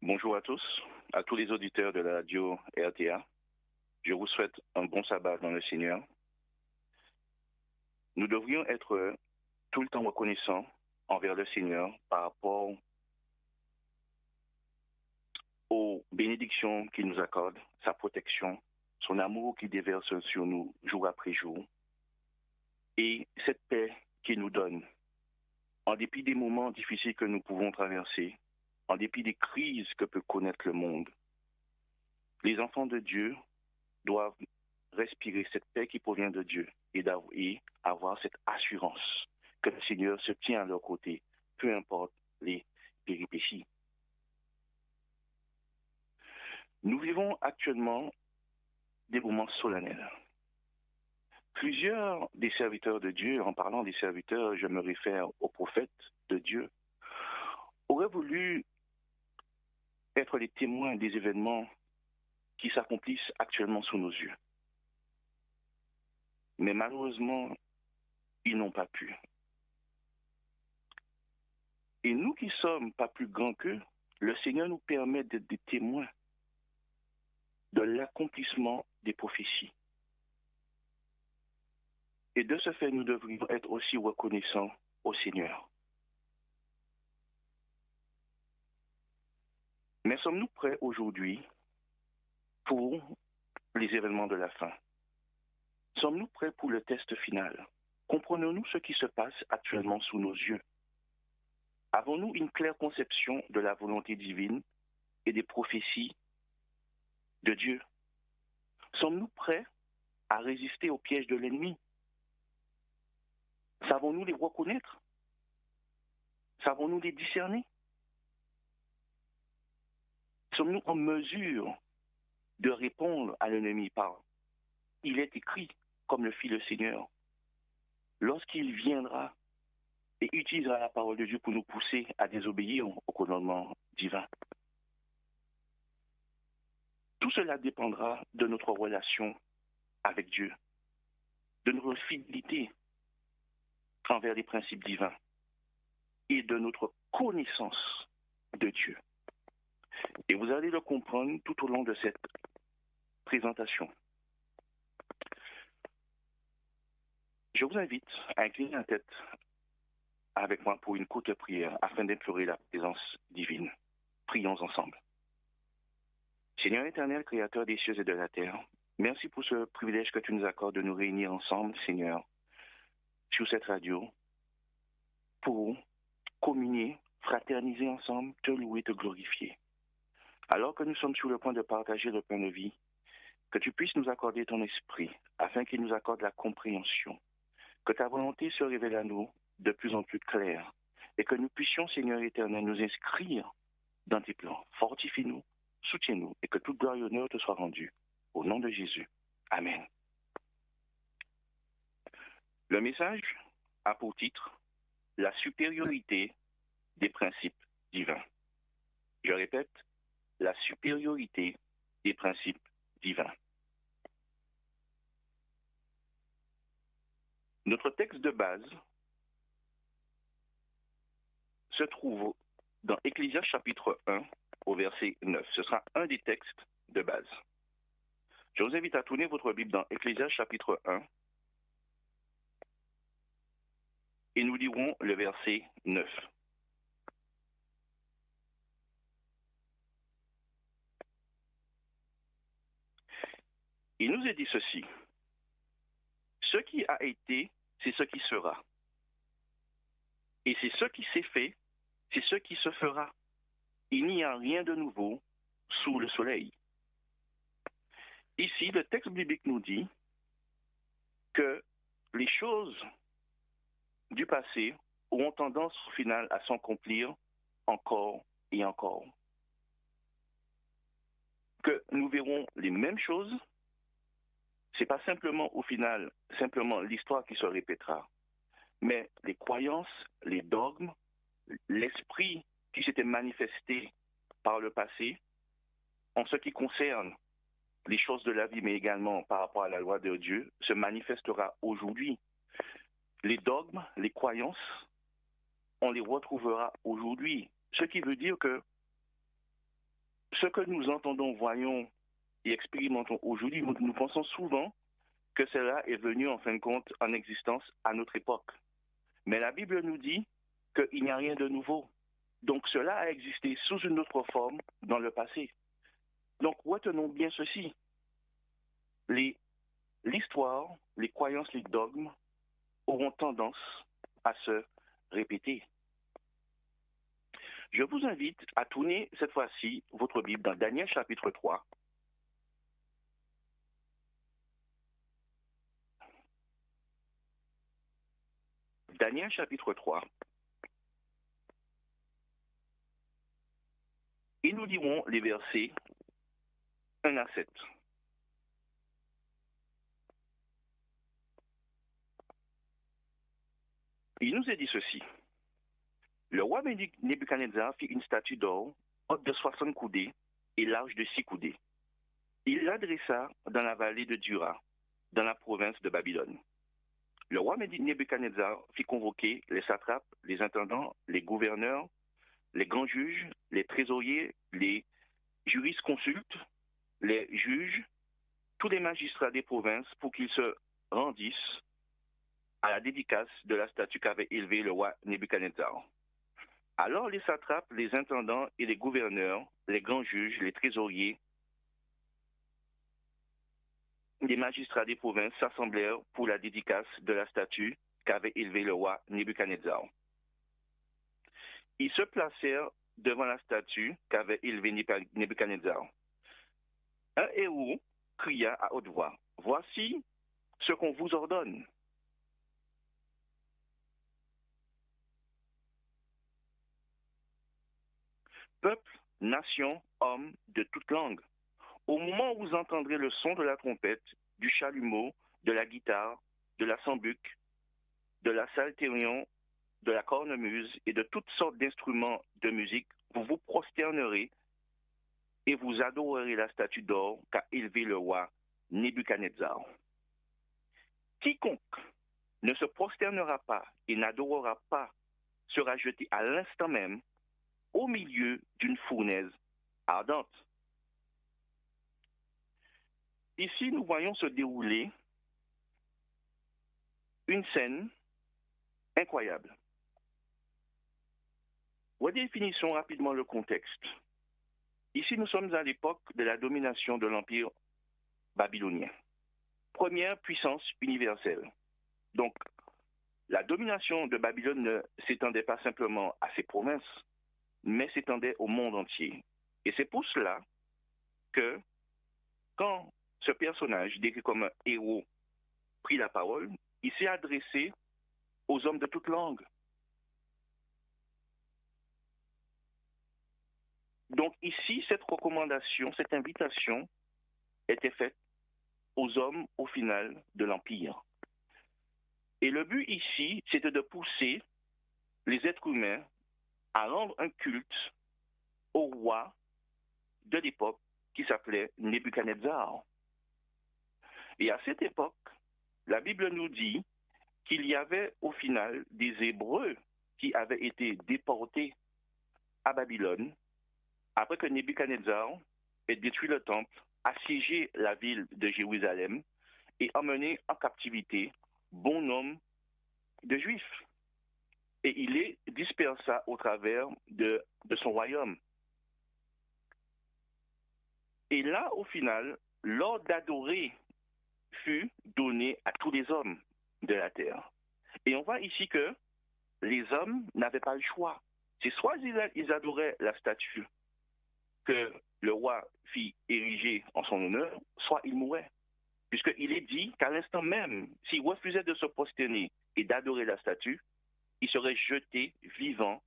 Bonjour à tous les auditeurs de la radio RTA. Je vous souhaite un bon sabbat dans le Seigneur. Nous devrions être tout le temps reconnaissants envers le Seigneur par rapport aux bénédictions qu'il nous accorde, sa protection, son amour qu'il déverse sur nous jour après jour et cette paix qu'il nous donne en dépit des moments difficiles que nous pouvons traverser, en dépit des crises que peut connaître le monde. Les enfants de Dieu doivent respirer cette paix qui provient de Dieu et avoir cette assurance que le Seigneur se tient à leur côté, peu importe les péripéties. Nous vivons actuellement des moments solennels. Plusieurs des serviteurs de Dieu, en parlant des serviteurs, je me réfère aux prophètes de Dieu, auraient voulu être les témoins des événements qui s'accomplissent actuellement sous nos yeux. Mais malheureusement, ils n'ont pas pu. Et nous qui sommes pas plus grands qu'eux, le Seigneur nous permet d'être des témoins de l'accomplissement des prophéties. Et de ce fait, nous devrions être aussi reconnaissants au Seigneur. Mais sommes-nous prêts aujourd'hui pour les événements de la fin? Sommes-nous prêts pour le test final? Comprenons-nous ce qui se passe actuellement sous nos yeux? Avons-nous une claire conception de la volonté divine et des prophéties de Dieu? Sommes-nous prêts à résister aux pièges de l'ennemi? Savons-nous les reconnaître? Savons-nous les discerner? Sommes-nous en mesure de répondre à l'ennemi par « Il est écrit », comme le fit le Seigneur, lorsqu'il viendra et utilisera la parole de Dieu pour nous pousser à désobéir au commandement divin? Tout cela dépendra de notre relation avec Dieu, de notre fidélité envers les principes divins et de notre connaissance de Dieu. Et vous allez le comprendre tout au long de cette présentation. Je vous invite à incliner la tête avec moi pour une courte prière afin d'implorer la présence divine. Prions ensemble. Seigneur éternel, créateur des cieux et de la terre, merci pour ce privilège que tu nous accordes de nous réunir ensemble, Seigneur, sur cette radio, pour communier, fraterniser ensemble, te louer, te glorifier. Alors que nous sommes sur le point de partager le pain de vie, que tu puisses nous accorder ton esprit, afin qu'il nous accorde la compréhension, que ta volonté se révèle à nous de plus en plus claire, et que nous puissions, Seigneur éternel, nous inscrire dans tes plans. Fortifie-nous, soutiens-nous, et que toute gloire et honneur te soit rendue. Au nom de Jésus. Amen. Le message a pour titre « La supériorité des principes divins ». Je répète, la supériorité des principes divins. Notre texte de base se trouve dans Ecclésiaste chapitre 1 au verset 9. Ce sera un des textes de base. Je vous invite à tourner votre Bible dans Ecclésiaste chapitre 1 et nous lirons le verset 9. Il nous est dit ceci. Ce qui a été, c'est ce qui sera. Et c'est ce qui s'est fait, c'est ce qui se fera. Il n'y a rien de nouveau sous le soleil. Ici, le texte biblique nous dit que les choses du passé auront tendance au final à s'accomplir encore et encore. Que nous verrons les mêmes choses. Ce n'est pas simplement au final, simplement l'histoire qui se répétera, mais les croyances, les dogmes, l'esprit qui s'était manifesté par le passé, en ce qui concerne les choses de la vie, mais également par rapport à la loi de Dieu, se manifestera aujourd'hui. Les dogmes, les croyances, on les retrouvera aujourd'hui. Ce qui veut dire que ce que nous entendons, voyons et expérimentons aujourd'hui, nous pensons souvent que cela est venu en fin de compte en existence à notre époque. Mais la Bible nous dit qu'il n'y a rien de nouveau. Donc cela a existé sous une autre forme dans le passé. Donc retenons bien ceci. L'histoire, les croyances, les dogmes auront tendance à se répéter. Je vous invite à tourner cette fois-ci votre Bible dans Daniel chapitre 3. Daniel chapitre 3. Et nous lirons les versets 1 à 7. Il nous est dit ceci. Le roi Nebuchadnezzar fit une statue d'or haute de 60 coudées et large de 6 coudées. Il l'adressa dans la vallée de Dura, dans la province de Babylone. Le roi Nebuchadnezzar fit convoquer les satrapes, les intendants, les gouverneurs, les grands juges, les trésoriers, les jurisconsultes, les juges, tous les magistrats des provinces pour qu'ils se rendissent à la dédicace de la statue qu'avait élevée le roi Nebuchadnezzar. Alors les satrapes, les intendants et les gouverneurs, les grands juges, les trésoriers, les magistrats des provinces s'assemblèrent pour la dédicace de la statue qu'avait élevée le roi Nebuchadnezzar. Ils se placèrent devant la statue qu'avait élevée Nebuchadnezzar. Un héros cria à haute voix, « Voici ce qu'on vous ordonne. » Peuple, nation, hommes de toute langue, au moment où vous entendrez le son de la trompette, du chalumeau, de la guitare, de la sambuc, de la psalterion, de la cornemuse et de toutes sortes d'instruments de musique, vous vous prosternerez et vous adorerez la statue d'or qu'a élevée le roi Nebuchadnezzar. Quiconque ne se prosternera pas et n'adorera pas sera jeté à l'instant même au milieu d'une fournaise ardente. Ici, nous voyons se dérouler une scène incroyable. Redéfinissons rapidement le contexte. Ici, nous sommes à l'époque de la domination de l'Empire babylonien. Première puissance universelle. Donc, la domination de Babylone ne s'étendait pas simplement à ses provinces, mais s'étendait au monde entier. Et c'est pour cela que, quand ce personnage, décrit comme un héros, prit la parole, il s'est adressé aux hommes de toute langue. Donc ici, cette recommandation, cette invitation était faite aux hommes, au final, de l'Empire. Et le but ici, c'était de pousser les êtres humains à rendre un culte au roi de l'époque qui s'appelait Nebuchadnezzar. Et à cette époque, la Bible nous dit qu'il y avait au final des Hébreux qui avaient été déportés à Babylone après que Nebuchadnezzar ait détruit le temple, assiégé la ville de Jérusalem et emmené en captivité bon nombre de Juifs. Et il les dispersa au travers de son royaume. Et là, au final, l'ordre d'adorer fut donné à tous les hommes de la terre. Et on voit ici que les hommes n'avaient pas le choix. C'est soit ils adoraient la statue que le roi fit ériger en son honneur, soit ils mouraient. Puisqu'il est dit qu'à l'instant même, s'ils refusaient de se prosterner et d'adorer la statue, ils seraient jetés vivants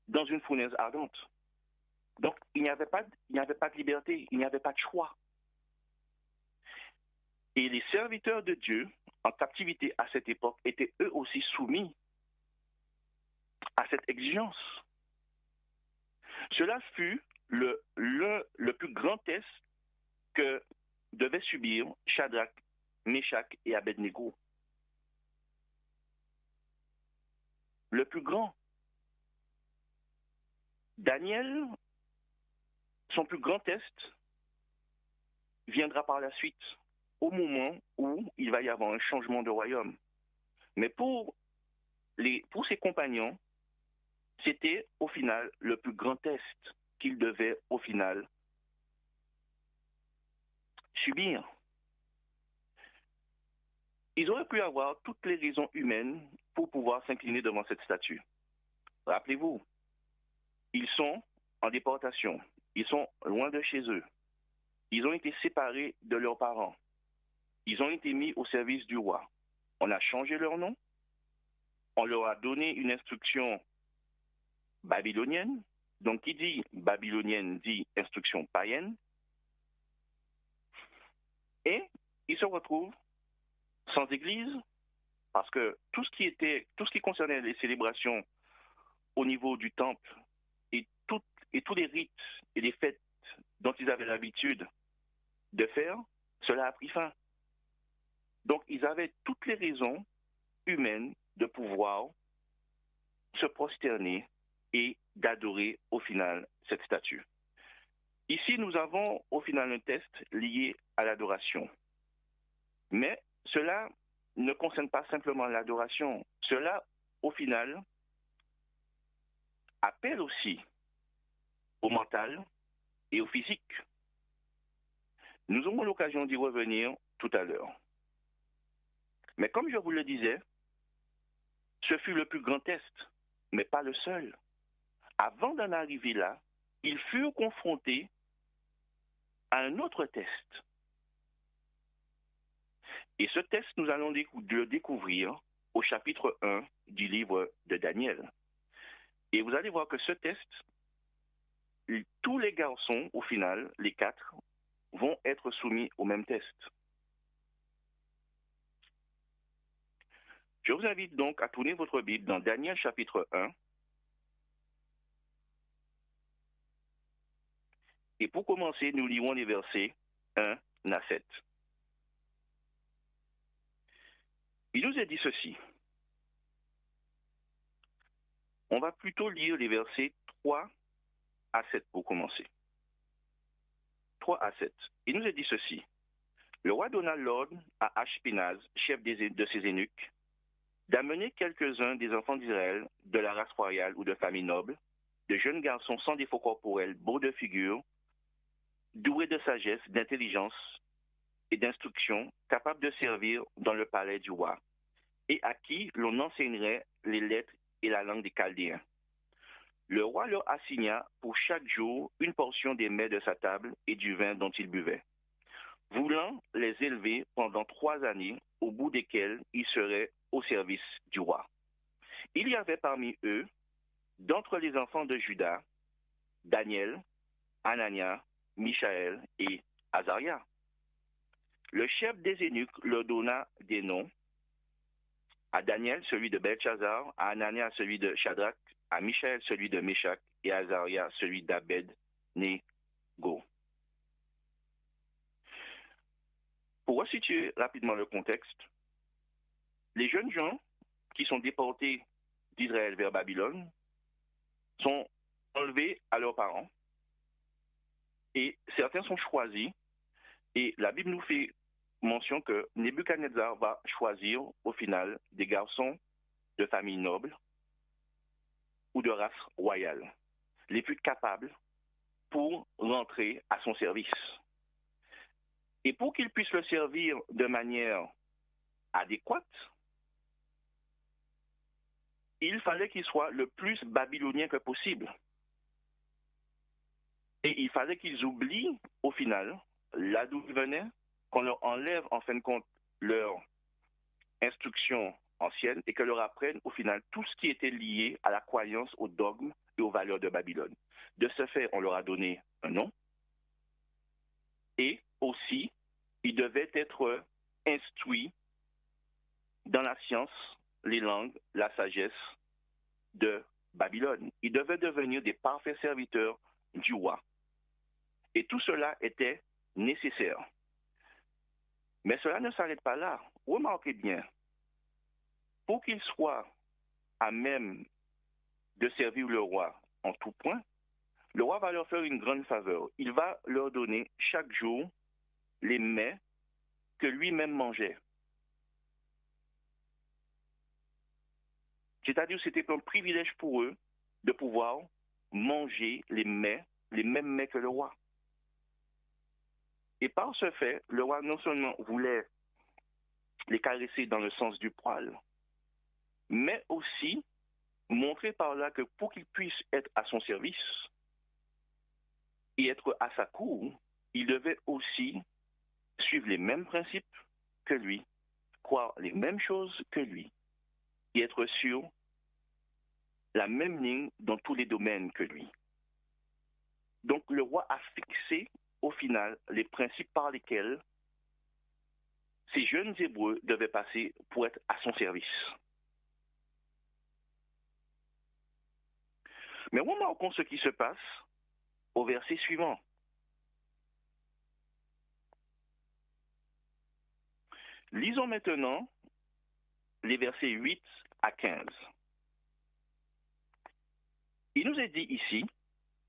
dans une fournaise ardente. Donc, il n'y avait pas de liberté, il n'y avait pas de choix. Et les serviteurs de Dieu, en captivité à cette époque, étaient eux aussi soumis à cette exigence. Cela fut le plus grand test que devaient subir Shadrach, Meshach et Abednego. Le plus grand. Daniel, son plus grand test viendra par la suite, au moment où il va y avoir un changement de royaume. Mais pour ses compagnons, c'était au final le plus grand test qu'ils devaient au final subir. Ils auraient pu avoir toutes les raisons humaines pour pouvoir s'incliner devant cette statue. Rappelez-vous, ils sont en déportation, ils sont loin de chez eux, ils ont été séparés de leurs parents, ils ont été mis au service du roi. On a changé leur nom, on leur a donné une instruction babylonienne. Donc, qui dit babylonienne dit instruction païenne. Et ils se retrouvent sans église, parce que tout ce qui concernait les célébrations au niveau du temple et tous les rites et les fêtes dont ils avaient l'habitude de faire, cela a pris fin. Donc, ils avaient toutes les raisons humaines de pouvoir se prosterner et d'adorer au final cette statue. Ici, nous avons au final un test lié à l'adoration. Mais cela ne concerne pas simplement l'adoration. Cela, au final, appelle aussi au mental et au physique. Nous aurons l'occasion d'y revenir tout à l'heure. Mais comme je vous le disais, ce fut le plus grand test, mais pas le seul. Avant d'en arriver là, ils furent confrontés à un autre test. Et ce test, nous allons le découvrir au chapitre 1 du livre de Daniel. Et vous allez voir que ce test, tous les garçons, au final, les 4, vont être soumis au même test. Je vous invite donc à tourner votre Bible dans Daniel chapitre 1. Et pour commencer, nous lirons les versets 1 à 7. Il nous est dit ceci. On va plutôt lire les versets 3 à 7 pour commencer. 3 à 7. Il nous est dit ceci. Le roi donna l'ordre à Ashpenaz, chef de ses eunuques, d'amener quelques-uns des enfants d'Israël de la race royale ou de famille noble, de jeunes garçons sans défaut corporel, beaux de figure, doués de sagesse, d'intelligence et d'instruction, capables de servir dans le palais du roi, et à qui l'on enseignerait les lettres et la langue des Chaldéens. Le roi leur assigna pour chaque jour une portion des mets de sa table et du vin dont ils buvaient, voulant les élever pendant 3 années, au bout desquelles ils seraient au service du roi. Il y avait parmi eux, d'entre les enfants de Juda, Daniel, Anania, Michaël et Azaria. Le chef des eunuques leur donna des noms. À Daniel, celui de Belchazar, à Anania, celui de Shadrach, à Michaël, celui de Meshach, et à Azaria, celui d'Abed-Nego. Pour resituer rapidement le contexte, les jeunes gens qui sont déportés d'Israël vers Babylone sont enlevés à leurs parents et certains sont choisis, et la Bible nous fait mention que Nebuchadnezzar va choisir au final des garçons de famille noble ou de race royale, les plus capables pour rentrer à son service. Et pour qu'ils puissent le servir de manière adéquate, il fallait qu'ils soient le plus babyloniens que possible. Et il fallait qu'ils oublient, au final, là d'où ils venaient, qu'on leur enlève en fin de compte leur instruction ancienne et que leur apprennent au final tout ce qui était lié à la croyance, aux dogmes et aux valeurs de Babylone. De ce fait, on leur a donné un nom et aussi, ils devaient être instruits dans la science, les langues, la sagesse de Babylone. Ils devaient devenir des parfaits serviteurs du roi. Et tout cela était nécessaire. Mais cela ne s'arrête pas là. Remarquez bien, pour qu'ils soient à même de servir le roi en tout point, va leur faire une grande faveur. Il va leur donner chaque jour les mets que lui-même mangeait. C'est-à-dire que c'était un privilège pour eux de pouvoir manger les mêmes mets que le roi. Et par ce fait, le roi non seulement voulait les caresser dans le sens du poil, mais aussi montrer par là que pour qu'ils puissent être à son service et être à sa cour, ils devaient aussi suivre les mêmes principes que lui, croire les mêmes choses que lui et être sur la même ligne dans tous les domaines que lui. Donc le roi a fixé au final les principes par lesquels ces jeunes Hébreux devaient passer pour être à son service. Mais remarquons ce qui se passe au verset suivant. Lisons maintenant les versets 8 à 15. Il nous est dit ici,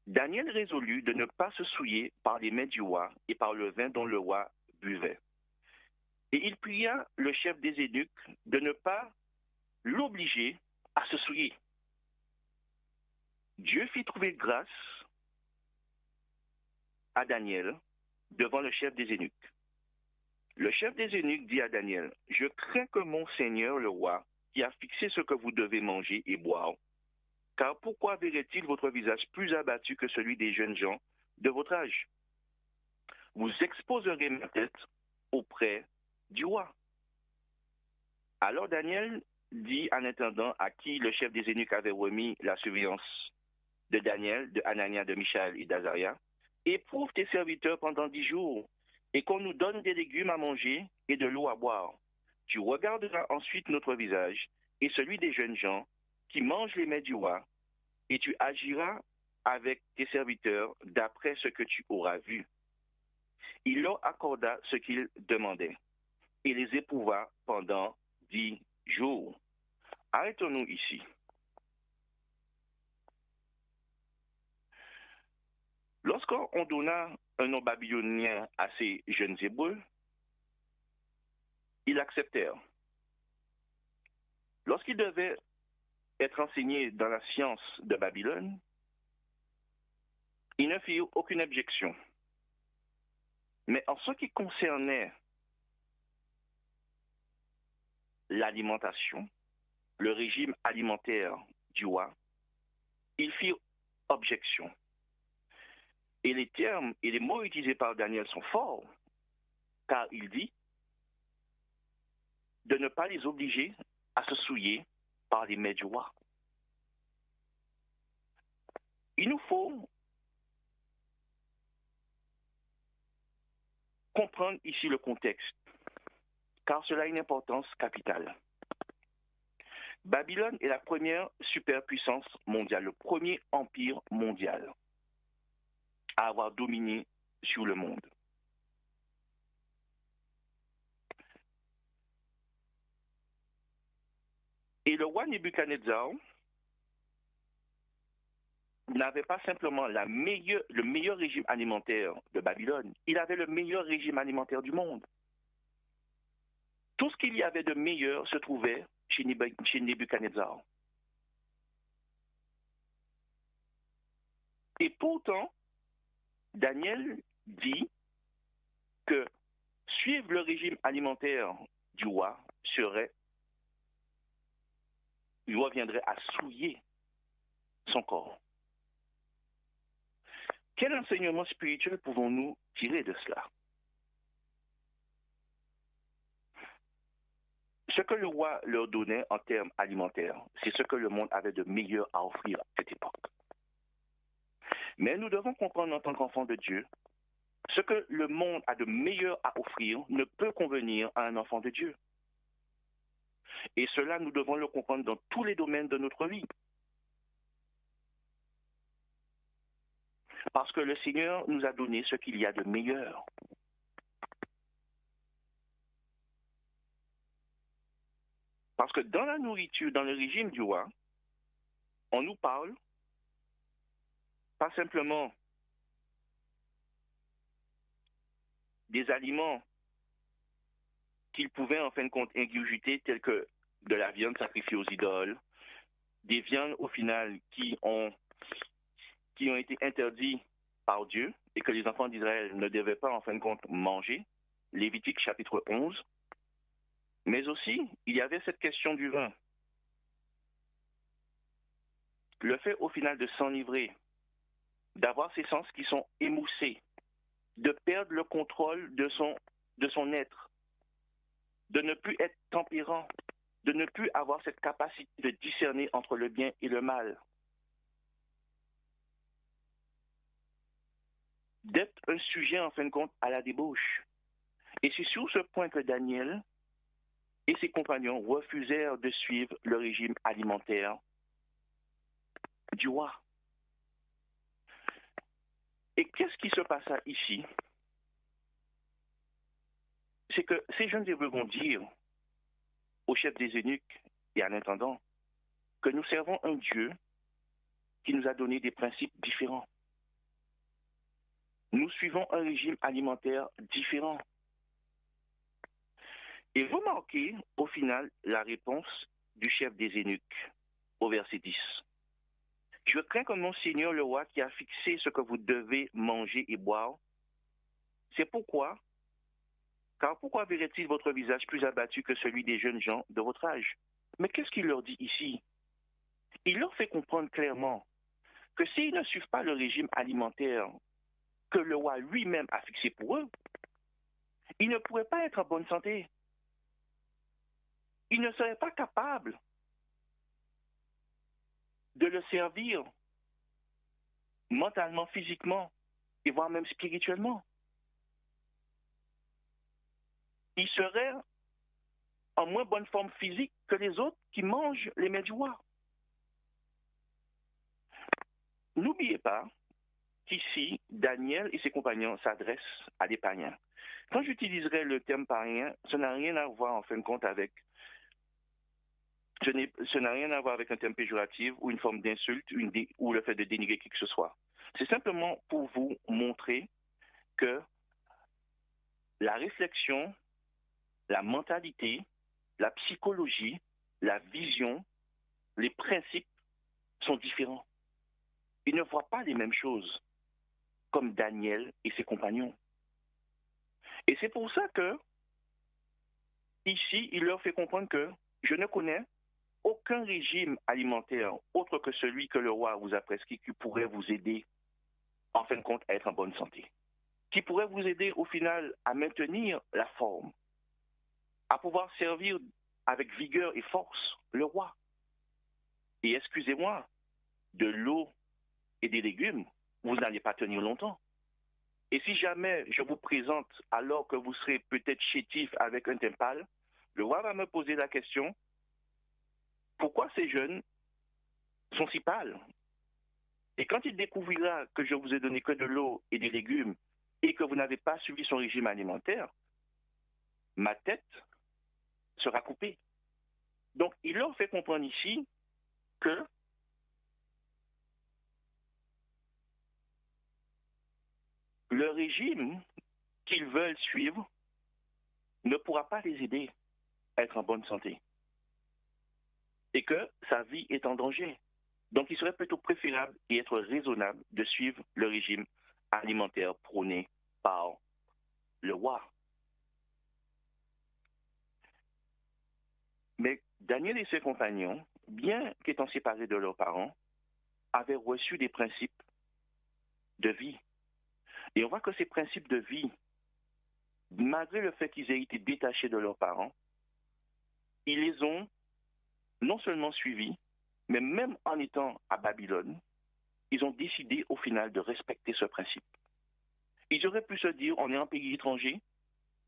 Daniel résolut de ne pas se souiller par les mets du roi et par le vin dont le roi buvait. Et il pria le chef des eunuques de ne pas l'obliger à se souiller. Dieu fit trouver grâce à Daniel devant le chef des eunuques. Le chef des eunuques dit à Daniel, « Je crains que mon Seigneur le roi, qui a fixé ce que vous devez manger et boire, car pourquoi verrait-il votre visage plus abattu que celui des jeunes gens de votre âge? Vous exposerez ma tête auprès du roi. » Alors Daniel dit à l'intendant à qui le chef des eunuques avait remis la surveillance de Daniel, de Anania, de Michaël et d'Azaria, « Éprouve tes serviteurs pendant 10 jours, et qu'on nous donne des légumes à manger et de l'eau à boire. Tu regarderas ensuite notre visage et celui des jeunes gens qui mangent les mets du roi, et tu agiras avec tes serviteurs d'après ce que tu auras vu. » Il leur accorda ce qu'ils demandaient et les éprouva pendant 10 jours. Arrêtons-nous ici. Lorsqu'on donna un nom babylonien à ces jeunes Hébreux, ils acceptèrent. Lorsqu'ils devaient être enseignés dans la science de Babylone, ils ne firent aucune objection. Mais en ce qui concernait l'alimentation, le régime alimentaire du roi, ils firent objection. Et les termes et les mots utilisés par Daniel sont forts, car il dit de ne pas les obliger à se souiller par les mets du roi. Il nous faut comprendre ici le contexte, car cela a une importance capitale. Babylone est la première superpuissance mondiale, le premier empire mondial à avoir dominé sur le monde. Et le roi Nebuchadnezzar n'avait pas simplement le meilleur régime alimentaire de Babylone, il avait le meilleur régime alimentaire du monde. Tout ce qu'il y avait de meilleur se trouvait chez Nebuchadnezzar. Et pourtant, Daniel dit que suivre le régime alimentaire du roi lui reviendrait à souiller son corps. Quel enseignement spirituel pouvons-nous tirer de cela? Ce que le roi leur donnait en termes alimentaires, c'est ce que le monde avait de meilleur à offrir à cette époque. Mais nous devons comprendre en tant qu'enfants de Dieu, ce que le monde a de meilleur à offrir ne peut convenir à un enfant de Dieu. Et cela, nous devons le comprendre dans tous les domaines de notre vie. Parce que le Seigneur nous a donné ce qu'il y a de meilleur. Parce que dans la nourriture, dans le régime du roi, on nous parle pas simplement des aliments qu'ils pouvaient en fin de compte ingurgiter, tels que de la viande sacrifiée aux idoles, des viandes au final qui ont été interdits par Dieu et que les enfants d'Israël ne devaient pas en fin de compte manger, Lévitique chapitre 11. Mais aussi, il y avait cette question du vin. Le fait au final de s'enivrer, d'avoir ses sens qui sont émoussés, de perdre le contrôle de son être, de ne plus être tempérant, de ne plus avoir cette capacité de discerner entre le bien et le mal, d'être un sujet en fin de compte à la débauche. Et c'est sur ce point que Daniel et ses compagnons refusèrent de suivre le régime alimentaire du roi. Et qu'est-ce qui se passa ici? C'est que ces jeunes hébreux vont dire au chef des eunuques et à l'intendant que nous servons un Dieu qui nous a donné des principes différents. Nous suivons un régime alimentaire différent. Et remarquez au final la réponse du chef des eunuques au verset 10. Je crains que mon Seigneur le roi qui a fixé ce que vous devez manger et boire. C'est pourquoi, car pourquoi verrait-il votre visage plus abattu que celui des jeunes gens de votre âge? Mais qu'est-ce qu'il leur dit ici? Il leur fait comprendre clairement que s'ils ne suivent pas le régime alimentaire que le roi lui-même a fixé pour eux, ils ne pourraient pas être en bonne santé. Ils ne seraient pas capables de le servir mentalement, physiquement, et voire même spirituellement. Ils seraient en moins bonne forme physique que les autres qui mangent les mets du roi. N'oubliez pas qu'ici, Daniel et ses compagnons s'adressent à des païens. Quand j'utiliserai le terme païen, ça n'a rien à voir en fin de compte avec ça n'a rien à voir avec un terme péjoratif ou une forme d'insulte ou le fait de dénigrer qui que ce soit. C'est simplement pour vous montrer que la réflexion, la mentalité, la psychologie, la vision, les principes sont différents. Ils ne voient pas les mêmes choses, comme Daniel et ses compagnons. Et c'est pour ça que, ici, il leur fait comprendre que je ne connais aucun régime alimentaire autre que celui que le roi vous a prescrit qui pourrait vous aider, en fin de compte, à être en bonne santé, qui pourrait vous aider au final à maintenir la forme, à pouvoir servir avec vigueur et force le roi. Et excusez-moi, de l'eau et des légumes, vous n'allez pas tenir longtemps. Et si jamais je vous présente alors que vous serez peut-être chétif avec un teint pâle, le roi va me poser la question, pourquoi ces jeunes sont si pâles? Et quand il découvrira que je vous ai donné que de l'eau et des légumes et que vous n'avez pas suivi son régime alimentaire, ma tête sera coupée. Donc, il leur fait comprendre ici que le régime qu'ils veulent suivre ne pourra pas les aider à être en bonne santé et que sa vie est en danger. Donc, il serait plutôt préférable et être raisonnable de suivre le régime alimentaire prôné par le roi. Mais Daniel et ses compagnons, bien qu'étant séparés de leurs parents, avaient reçu des principes de vie. Et on voit que ces principes de vie, malgré le fait qu'ils aient été détachés de leurs parents, ils les ont non seulement suivis, mais même en étant à Babylone, ils ont décidé au final de respecter ce principe. Ils auraient pu se dire, on est en pays étranger,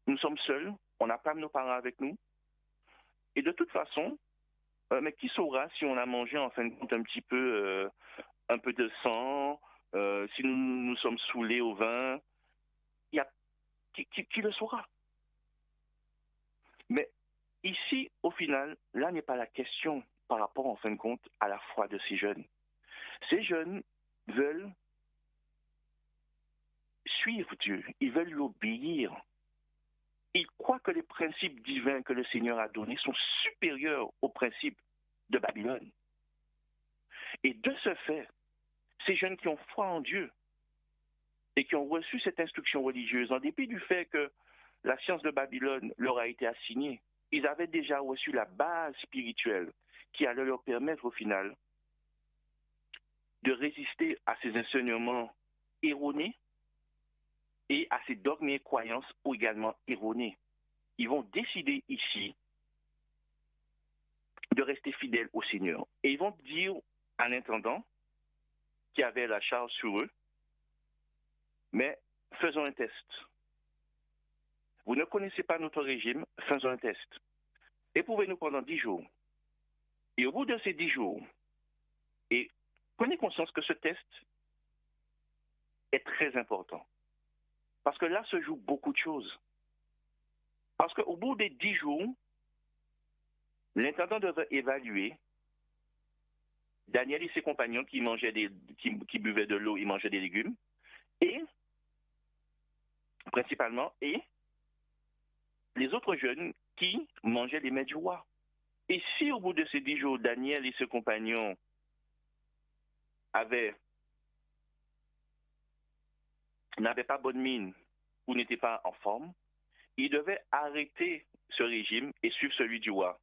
nous sommes seuls, on n'a pas nos parents avec nous, et de toute façon, mais qui saura si on a mangé en fin de compte un peu de sang, si nous sommes saoulés au vin, il y a qui le saura. Mais ici, au final, là n'est pas la question par rapport, en fin de compte, à la foi de ces jeunes. Ces jeunes veulent suivre Dieu, ils veulent lui obéir, Ils croient que les principes divins que le Seigneur a donnés sont supérieurs aux principes de Babylone. Et de ce fait, ces jeunes qui ont foi en Dieu et qui ont reçu cette instruction religieuse, en dépit du fait que la science de Babylone leur a été assignée, ils avaient déjà reçu la base spirituelle qui allait leur permettre au final de résister à ces enseignements erronés et à ces dogmes et croyances également erronés. Ils vont décider ici de rester fidèles au Seigneur. Et ils vont dire à l'intendant qui avait la charge sur eux, mais faisons un test. Vous ne connaissez pas notre régime, faisons un test. Éprouvez-nous pendant 10 jours. Et au bout de ces 10 jours, et prenez conscience que ce test est très important. Parce que là se jouent beaucoup de choses. Parce qu'au bout des 10 jours, l'intendant devait évaluer Daniel et ses compagnons qui buvaient de l'eau et mangeaient des légumes, et principalement, et les autres jeunes qui mangeaient les mets du roi. Et si au bout de ces 10 jours, Daniel et ses compagnons n'avaient pas bonne mine ou n'étaient pas en forme, ils devaient arrêter ce régime et suivre celui du roi.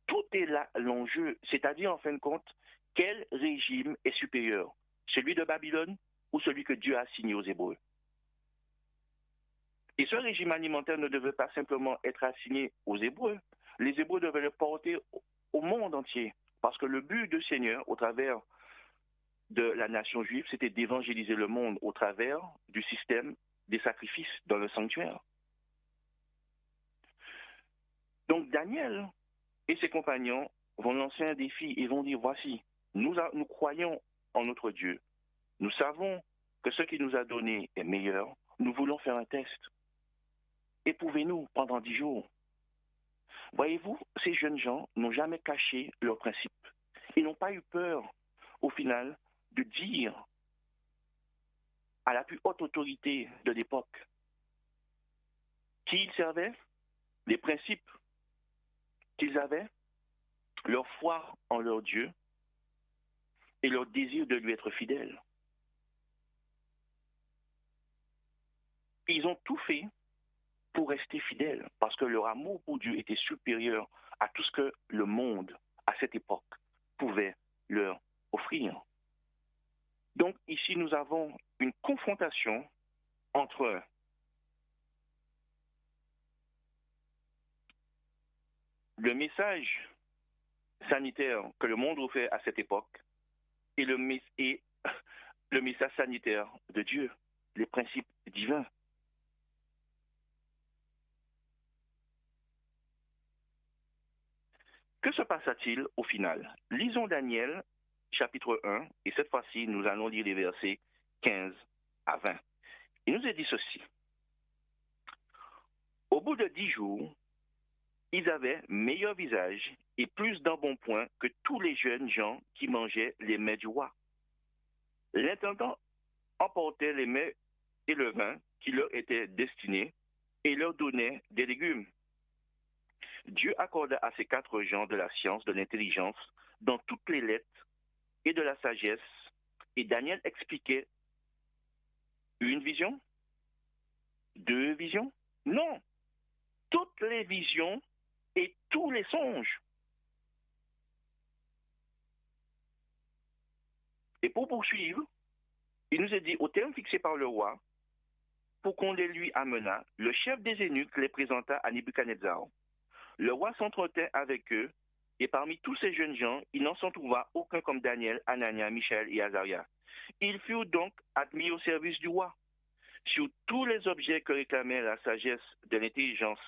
Tout est là l'enjeu, c'est-à-dire en fin de compte, quel régime est supérieur, celui de Babylone ou celui que Dieu a assigné aux Hébreux. Et ce régime alimentaire ne devait pas simplement être assigné aux Hébreux. Les Hébreux devaient le porter au monde entier. Parce que le but du Seigneur, au travers de la nation juive, c'était d'évangéliser le monde au travers du système des sacrifices dans le sanctuaire. Donc Daniel et ses compagnons vont lancer un défi et vont dire, voici, nous croyons en notre Dieu. Nous savons que ce qu'il nous a donné est meilleur. Nous voulons faire un test. Éprouvez-nous pendant 10 jours. Voyez-vous, ces jeunes gens n'ont jamais caché leurs principes. Ils n'ont pas eu peur, au final, de dire à la plus haute autorité de l'époque qui ils servaient, les principes qu'ils avaient, leur foi en leur Dieu et leur désir de lui être fidèles. Ils ont tout fait pour rester fidèles, parce que leur amour pour Dieu était supérieur à tout ce que le monde, à cette époque, pouvait leur offrir. Donc ici, nous avons une confrontation entre le message sanitaire que le monde offrait à cette époque et le message sanitaire de Dieu, les principes divins. Que se passa-t-il au final? Lisons Daniel, chapitre 1, et cette fois-ci, nous allons lire les versets 15 à 20. Il nous est dit ceci. Au bout de 10 jours, ils avaient meilleur visage et plus d'embonpoint que tous les jeunes gens qui mangeaient les mets du roi. L'intendant emportait les mets et le vin qui leur étaient destinés et leur donnait des légumes. Dieu accorda à ces 4 gens de la science, de l'intelligence, dans toutes les lettres et de la sagesse, et Daniel expliquait une vision, 2 visions, non, toutes les visions et tous les songes. Et pour poursuivre, il nous est dit, au terme fixé par le roi, pour qu'on les lui amenât, le chef des eunuques les présenta à Nebuchadnezzar. Le roi s'entretint avec eux, et parmi tous ces jeunes gens, il n'en s'en trouva aucun comme Daniel, Anania, Michaël et Azaria. Ils furent donc admis au service du roi. Sur tous les objets que réclamait la sagesse de l'intelligence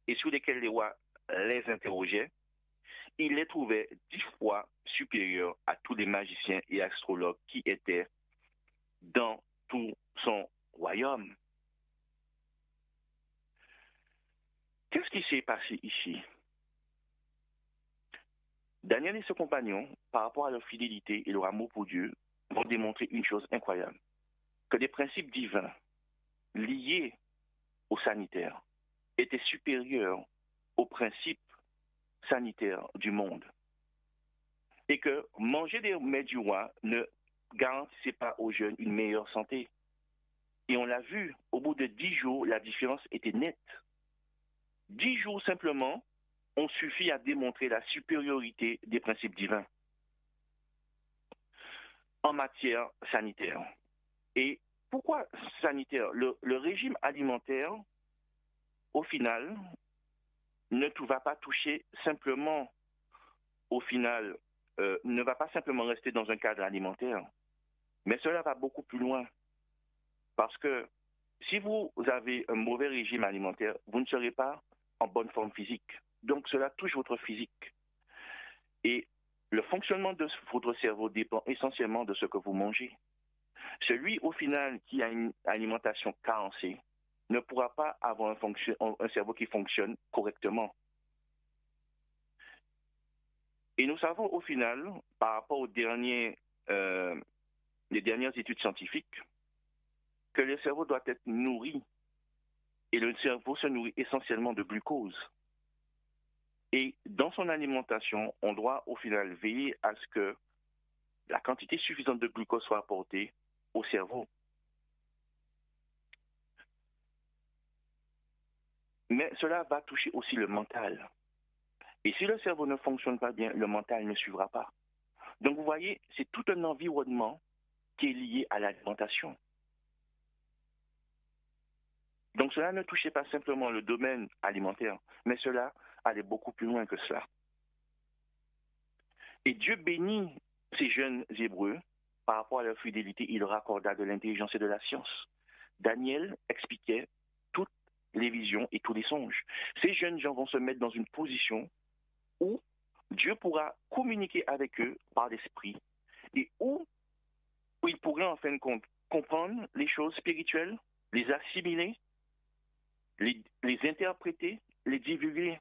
et sur lesquels les rois les interrogeaient, il les trouvait 10 fois supérieurs à tous les magiciens et astrologues qui étaient dans tout son royaume. Qu'est-ce qui s'est passé ici? Daniel et ses compagnons, par rapport à leur fidélité et leur amour pour Dieu, vont démontrer une chose incroyable, que des principes divins liés au sanitaire étaient supérieurs aux principes sanitaires du monde. Et que manger des mets du roi ne garantissait pas aux jeunes une meilleure santé. Et on l'a vu, au bout de 10 jours, la différence était nette. 10 jours simplement ont suffi à démontrer la supériorité des principes divins en matière sanitaire. Et pourquoi sanitaire? Le régime alimentaire, au final, ne va pas toucher simplement, au final, ne va pas simplement rester dans un cadre alimentaire, mais cela va beaucoup plus loin. Parce que si vous avez un mauvais régime alimentaire, vous ne serez pas en bonne forme physique. Donc cela touche votre physique. Et le fonctionnement de votre cerveau dépend essentiellement de ce que vous mangez. Celui, au final, qui a une alimentation carencée ne pourra pas avoir un cerveau qui fonctionne correctement. Et nous savons, au final, par rapport aux les dernières études scientifiques, que le cerveau doit être nourri. Et le cerveau se nourrit essentiellement de glucose. Et dans son alimentation, on doit au final veiller à ce que la quantité suffisante de glucose soit apportée au cerveau. Mais cela va toucher aussi le mental. Et si le cerveau ne fonctionne pas bien, le mental ne suivra pas. Donc vous voyez, c'est tout un environnement qui est lié à l'alimentation. Donc cela ne touchait pas simplement le domaine alimentaire, mais cela allait beaucoup plus loin que cela. Et Dieu bénit ces jeunes Hébreux par rapport à leur fidélité, il leur accorda de l'intelligence et de la science. Daniel expliquait toutes les visions et tous les songes. Ces jeunes gens vont se mettre dans une position où Dieu pourra communiquer avec eux par l'esprit et où ils pourraient en fin de compte comprendre les choses spirituelles, les assimiler, les interpréter, les divulguer.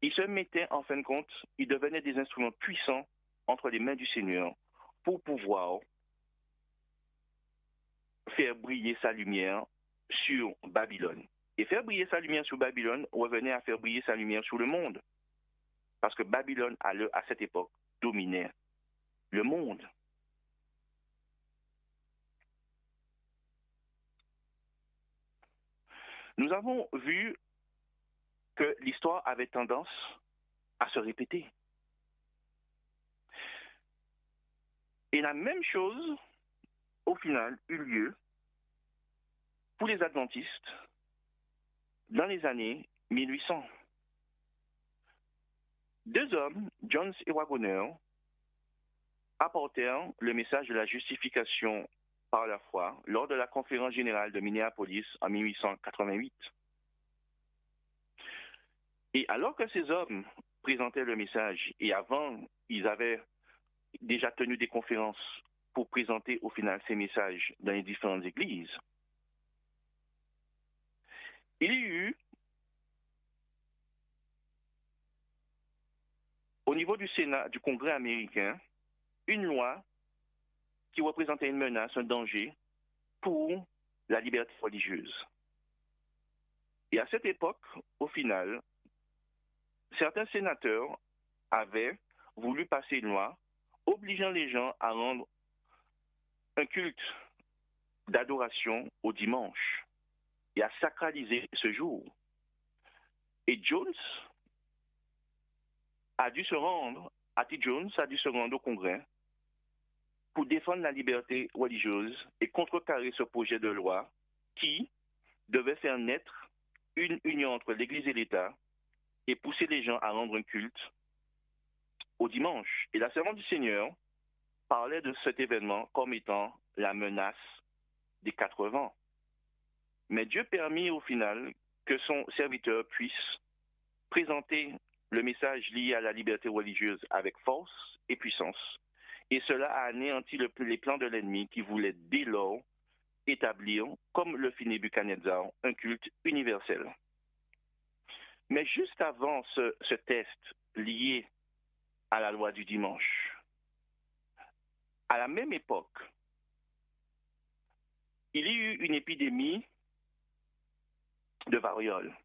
Ils se mettaient en fin de compte, ils devenaient des instruments puissants entre les mains du Seigneur pour pouvoir faire briller sa lumière sur Babylone. Et faire briller sa lumière sur Babylone revenait à faire briller sa lumière sur le monde. Parce que Babylone, à cette époque, dominait le monde. Nous avons vu que l'histoire avait tendance à se répéter. Et la même chose, au final, eut lieu pour les adventistes dans les années 1800. Deux hommes, Jones et Waggoner, apportèrent le message de la justification par la foi lors de la conférence générale de Minneapolis en 1888. Et alors que ces hommes présentaient le message, et avant, ils avaient déjà tenu des conférences pour présenter au final ces messages dans les différentes églises, il y eut, au niveau du Sénat, du Congrès américain, une loi qui représentait une menace, un danger pour la liberté religieuse. Et à cette époque, au final, certains sénateurs avaient voulu passer une loi obligeant les gens à rendre un culte d'adoration au dimanche et à sacraliser ce jour. Et Jones a dû se rendre, A.T. Jones a dû se rendre au Congrès pour défendre la liberté religieuse et contrecarrer ce projet de loi qui devait faire naître une union entre l'Église et l'État et pousser les gens à rendre un culte au dimanche. Et la servante du Seigneur parlait de cet événement comme étant la menace des 4 vents. Mais Dieu permit au final que son serviteur puisse présenter le message lié à la liberté religieuse avec force et puissance. Et cela a anéanti les plans de l'ennemi qui voulait dès lors établir, comme le fit Nebuchadnezzar, un culte universel. Mais juste avant ce test lié à la loi du dimanche, à la même époque, il y eut une épidémie de variole.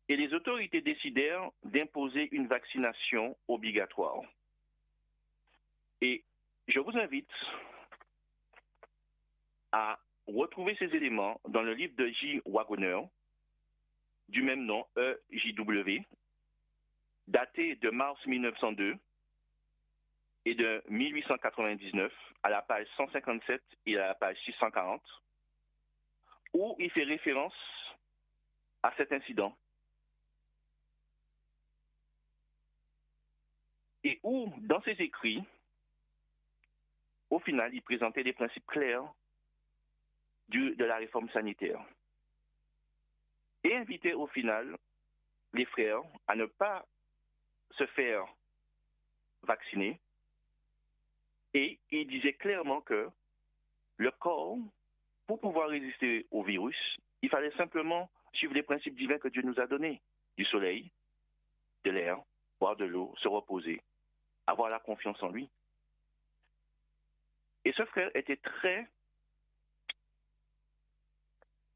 Et les autorités décidèrent d'imposer une vaccination obligatoire. Et je vous invite à retrouver ces éléments dans le livre de J. Wagoner, du même nom, EJW, daté de mars 1902 et de 1899, à la page 157 et à la page 640, où il fait référence à cet incident et où, dans ses écrits, au final, il présentait des principes clairs de la réforme sanitaire et invitait au final les frères à ne pas se faire vacciner. Et il disait clairement que le corps, pour pouvoir résister au virus, il fallait simplement suivre les principes divins que Dieu nous a donnés, du soleil, de l'air, boire de l'eau, se reposer, avoir la confiance en lui. Et ce frère était très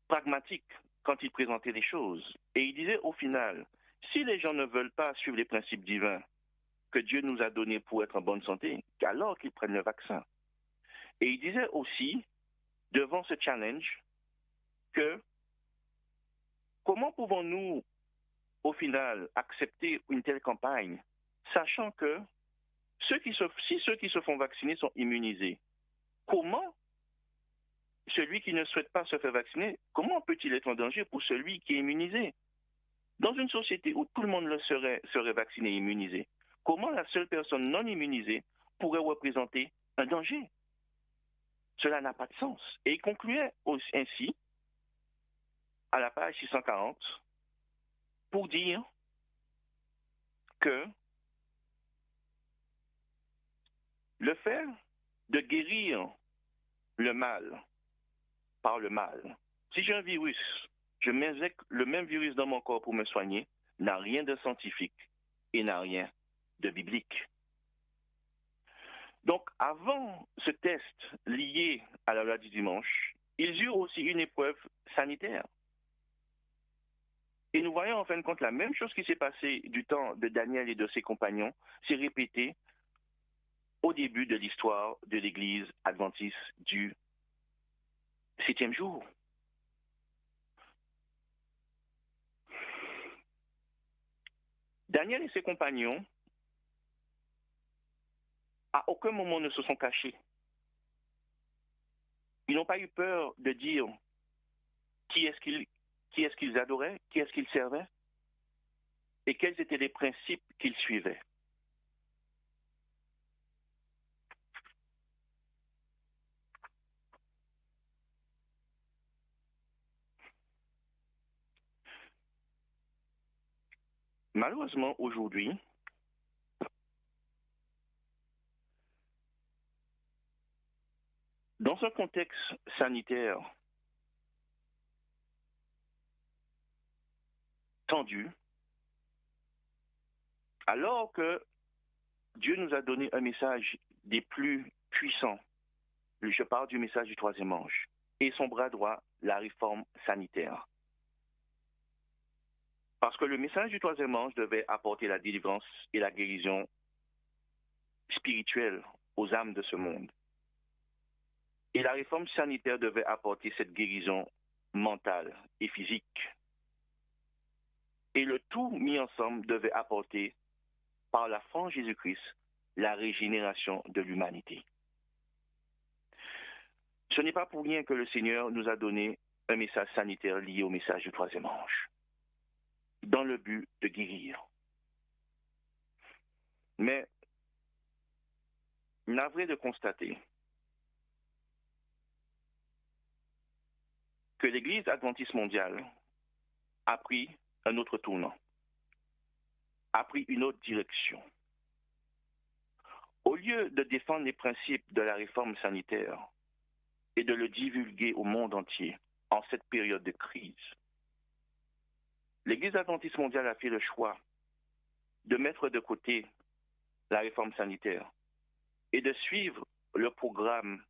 pragmatique quand il présentait les choses. Et il disait au final, si les gens ne veulent pas suivre les principes divins que Dieu nous a donnés pour être en bonne santé, alors qu'ils prennent le vaccin. Et il disait aussi, devant ce challenge, que comment pouvons-nous, au final, accepter une telle campagne, sachant que si ceux qui se font vacciner sont immunisés, comment celui qui ne souhaite pas se faire vacciner, comment peut-il être en danger pour celui qui est immunisé? Dans une société où tout le monde serait vacciné et immunisé, comment la seule personne non immunisée pourrait représenter un danger? Cela n'a pas de sens. Et il concluait ainsi, à la page 640, pour dire que le fait de guérir le mal par le mal, si j'ai un virus, je m'injecte le même virus dans mon corps pour me soigner, n'a rien de scientifique et n'a rien de biblique. Donc, avant ce test lié à la loi du dimanche, ils eurent aussi une épreuve sanitaire. Et nous voyons en fin de compte la même chose qui s'est passée du temps de Daniel et de ses compagnons s'est répétée au début de l'histoire de l'Église adventiste du 7e jour. Daniel et ses compagnons, à aucun moment ne se sont cachés. Ils n'ont pas eu peur de dire qui est-ce qu'ils adoraient, qui est-ce qu'ils servaient et quels étaient les principes qu'ils suivaient. Malheureusement, aujourd'hui, dans un contexte sanitaire tendu, alors que Dieu nous a donné un message des plus puissants, je parle du message du 3e ange, et son bras droit, la réforme sanitaire. Parce que le message du 3e ange devait apporter la délivrance et la guérison spirituelle aux âmes de ce monde. Et la réforme sanitaire devait apporter cette guérison mentale et physique. Et le tout mis ensemble devait apporter, par la foi en Jésus-Christ, la régénération de l'humanité. Ce n'est pas pour rien que le Seigneur nous a donné un message sanitaire lié au message du 3e ange, dans le but de guérir. Mais, navré de constater que l'Église adventiste mondiale a pris un autre tournant, a pris une autre direction. Au lieu de défendre les principes de la réforme sanitaire et de le divulguer au monde entier en cette période de crise, l'Église adventiste mondiale a fait le choix de mettre de côté la réforme sanitaire et de suivre le programme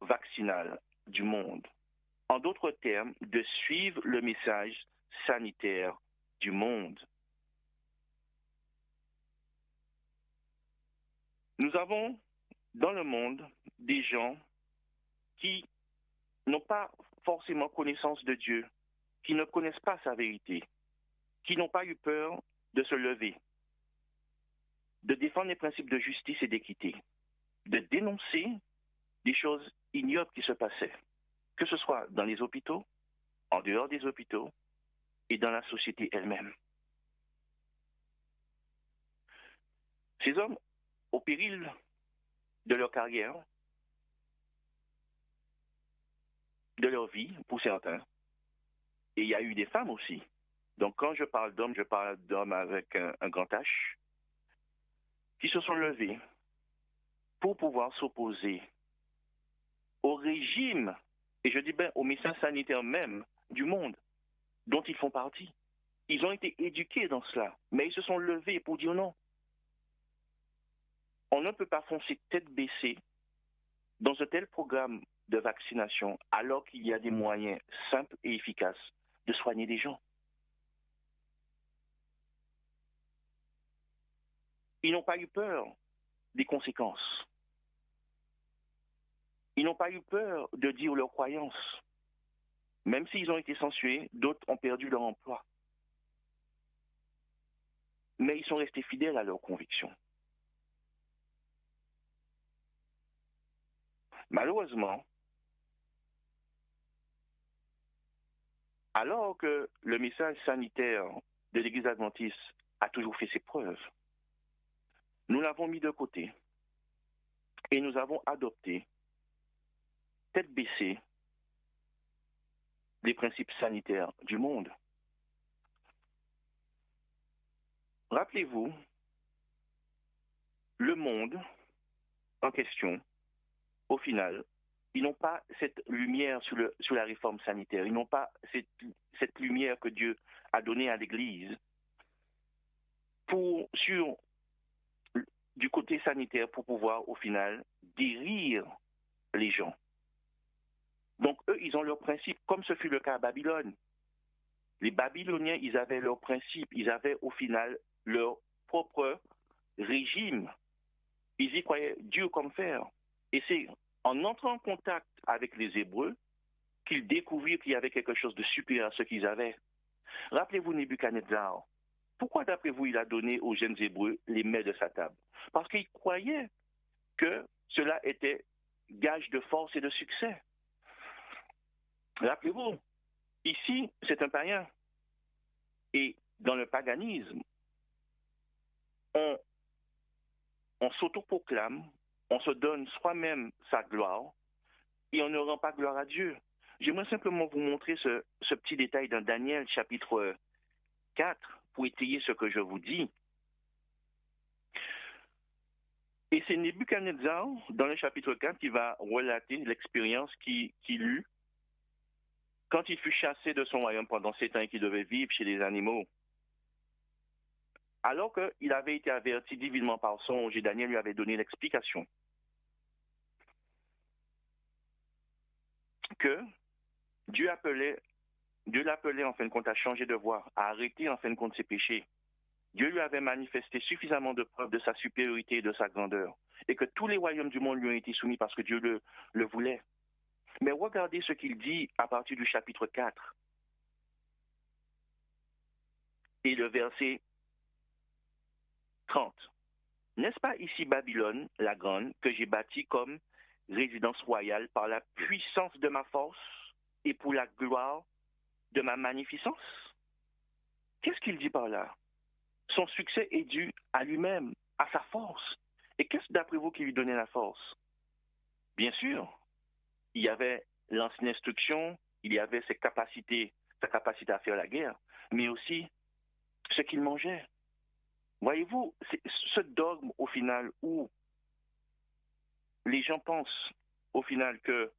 vaccinal du monde. En d'autres termes, de suivre le message sanitaire du monde. Nous avons dans le monde des gens qui n'ont pas forcément connaissance de Dieu, qui ne connaissent pas sa vérité, qui n'ont pas eu peur de se lever, de défendre les principes de justice et d'équité, de dénoncer des choses ignobles qui se passaient, que ce soit dans les hôpitaux, en dehors des hôpitaux et dans la société elle-même. Ces hommes, au péril de leur carrière, de leur vie, pour certains, et il y a eu des femmes aussi. Donc quand je parle d'hommes avec un grand H, qui se sont levés pour pouvoir s'opposer au régime, et je dis bien au message sanitaire même du monde dont ils font partie. Ils ont été éduqués dans cela, mais ils se sont levés pour dire non. On ne peut pas foncer tête baissée dans un tel programme de vaccination alors qu'il y a des moyens simples et efficaces de soigner les gens. Ils n'ont pas eu peur des conséquences. Ils n'ont pas eu peur de dire leurs croyances. Même s'ils ont été censurés, d'autres ont perdu leur emploi. Mais ils sont restés fidèles à leurs convictions. Malheureusement, alors que le message sanitaire de l'Église adventiste a toujours fait ses preuves, nous l'avons mis de côté et nous avons adopté, tête baissée, les principes sanitaires du monde. Rappelez-vous, le monde en question, au final, ils n'ont pas cette lumière sur la réforme sanitaire. Ils n'ont pas cette lumière que Dieu a donnée à l'Église du côté sanitaire pour pouvoir, au final, guérir les gens. Donc, eux, ils ont leurs principes, comme ce fut le cas à Babylone. Les Babyloniens, ils avaient leurs principes, ils avaient, au final, leur propre régime. Ils y croyaient dur comme fer. Et c'est en entrant en contact avec les Hébreux qu'ils découvrirent qu'il y avait quelque chose de supérieur à ce qu'ils avaient. Rappelez-vous Nebuchadnezzar. Pourquoi, d'après vous, il a donné aux jeunes Hébreux les mets de sa table? Parce qu'il croyait que cela était gage de force et de succès. Rappelez-vous, ici, c'est un païen. Et dans le paganisme, on s'autoproclame, on se donne soi-même sa gloire et on ne rend pas gloire à Dieu. J'aimerais simplement vous montrer ce petit détail dans Daniel chapitre 4 pour étayer ce que je vous dis. Et c'est Nebuchadnezzar, dans le chapitre 4, qui va relater l'expérience qu'il eut quand il fut chassé de son royaume pendant 7 ans et qu'il devait vivre chez les animaux. Alors qu'il avait été averti divinement par songe et Daniel lui avait donné l'explication que Dieu l'appelait en fin de compte à changer de voie, à arrêter en fin de compte ses péchés. Dieu lui avait manifesté suffisamment de preuves de sa supériorité et de sa grandeur, et que tous les royaumes du monde lui ont été soumis parce que Dieu le voulait. Mais regardez ce qu'il dit à partir du chapitre 4 et le verset 30. N'est-ce pas ici Babylone, la grande, que j'ai bâtie comme résidence royale par la puissance de ma force et pour la gloire de ma magnificence? Qu'est-ce qu'il dit par là? Son succès est dû à lui-même, à sa force. Et qu'est-ce d'après vous qui lui donnait la force? Bien sûr, il y avait l'ancienne instruction, il y avait sa capacité à faire la guerre, mais aussi ce qu'il mangeait. Voyez-vous, c'est ce dogme au final où les gens pensent au final que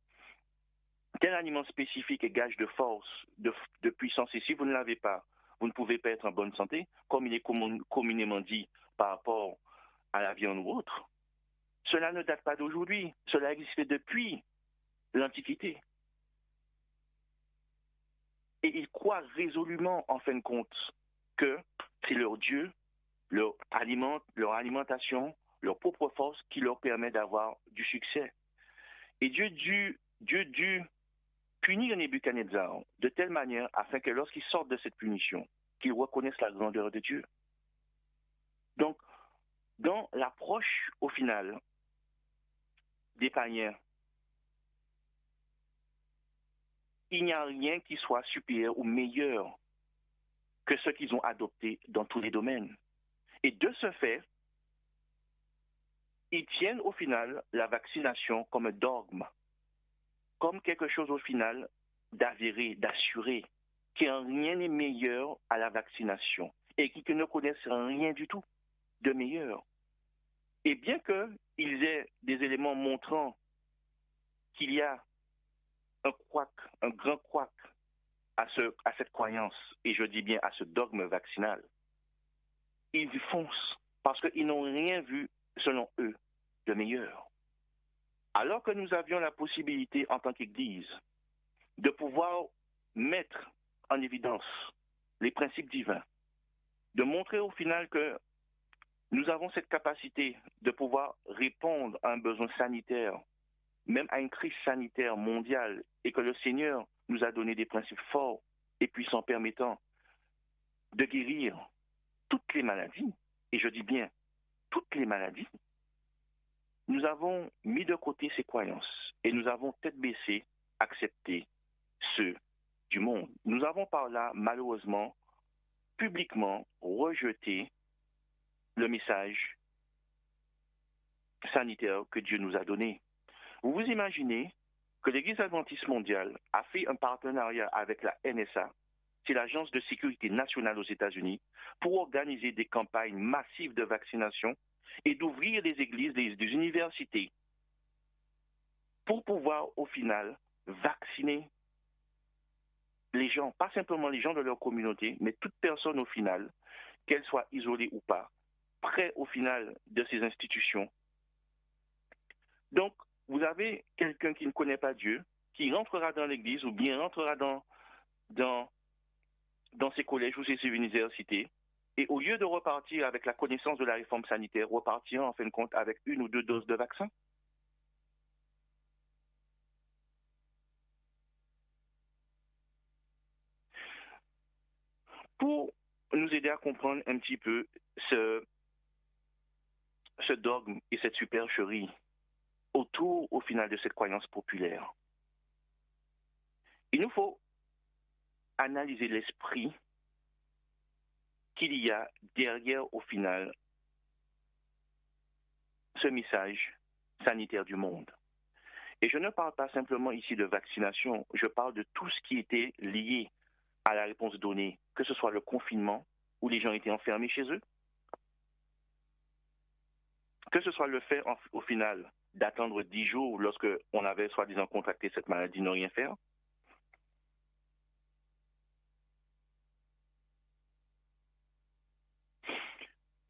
tel aliment spécifique est gage de force, de puissance, et si vous ne l'avez pas, vous ne pouvez pas être en bonne santé, comme il est communément dit par rapport à la viande ou autre. Cela ne date pas d'aujourd'hui, cela existait depuis l'Antiquité. Et ils croient résolument, en fin de compte, que c'est leur Dieu, leur alimentation, leur propre force qui leur permet d'avoir du succès. Et Dieu dut punir Nebuchadnezzar de telle manière afin que lorsqu'il sorte de cette punition, qu'il reconnaisse la grandeur de Dieu. Donc, dans l'approche, au final, des païens, il n'y a rien qui soit supérieur ou meilleur que ce qu'ils ont adopté dans tous les domaines. Et de ce fait, ils tiennent au final la vaccination comme un dogme, comme quelque chose au final d'avéré, d'assuré, que rien n'est meilleur à la vaccination et qui ne connaissent rien du tout de meilleur. Et bien qu'ils aient des éléments montrant qu'il y a un couac, un grand couac à cette croyance, et je dis bien à ce dogme vaccinal, ils foncent parce qu'ils n'ont rien vu, selon eux, de meilleur. Alors que nous avions la possibilité, en tant qu'Église, de pouvoir mettre en évidence les principes divins, de montrer au final que nous avons cette capacité de pouvoir répondre à un besoin sanitaire, même à une crise sanitaire mondiale, et que le Seigneur nous a donné des principes forts et puissants permettant de guérir toutes les maladies, et je dis bien toutes les maladies. Nous avons mis de côté ces croyances et nous avons tête baissée accepté ceux du monde. Nous avons par là, malheureusement, publiquement rejeté le message sanitaire que Dieu nous a donné. Vous vous imaginez que l'Église adventiste mondiale a fait un partenariat avec la NSA, c'est l'Agence de sécurité nationale aux États-Unis, pour organiser des campagnes massives de vaccination et d'ouvrir les églises, des universités, pour pouvoir au final vacciner les gens, pas simplement les gens de leur communauté, mais toute personne au final, qu'elle soit isolée ou pas, près au final de ces institutions. Donc, vous avez quelqu'un qui ne connaît pas Dieu, qui rentrera dans l'église ou bien rentrera dans ces collèges ou ces universités, et au lieu de repartir avec la connaissance de la réforme sanitaire, repartir en fin de compte avec 1 ou 2 doses de vaccin. Pour nous aider à comprendre un petit peu ce dogme et cette supercherie autour, au final, de cette croyance populaire, il nous faut analyser l'esprit qu'il y a derrière, au final, ce message sanitaire du monde. Et je ne parle pas simplement ici de vaccination, je parle de tout ce qui était lié à la réponse donnée, que ce soit le confinement, où les gens étaient enfermés chez eux, que ce soit le fait, au final, d'attendre 10 jours lorsque on avait soi-disant contracté cette maladie, ne rien faire.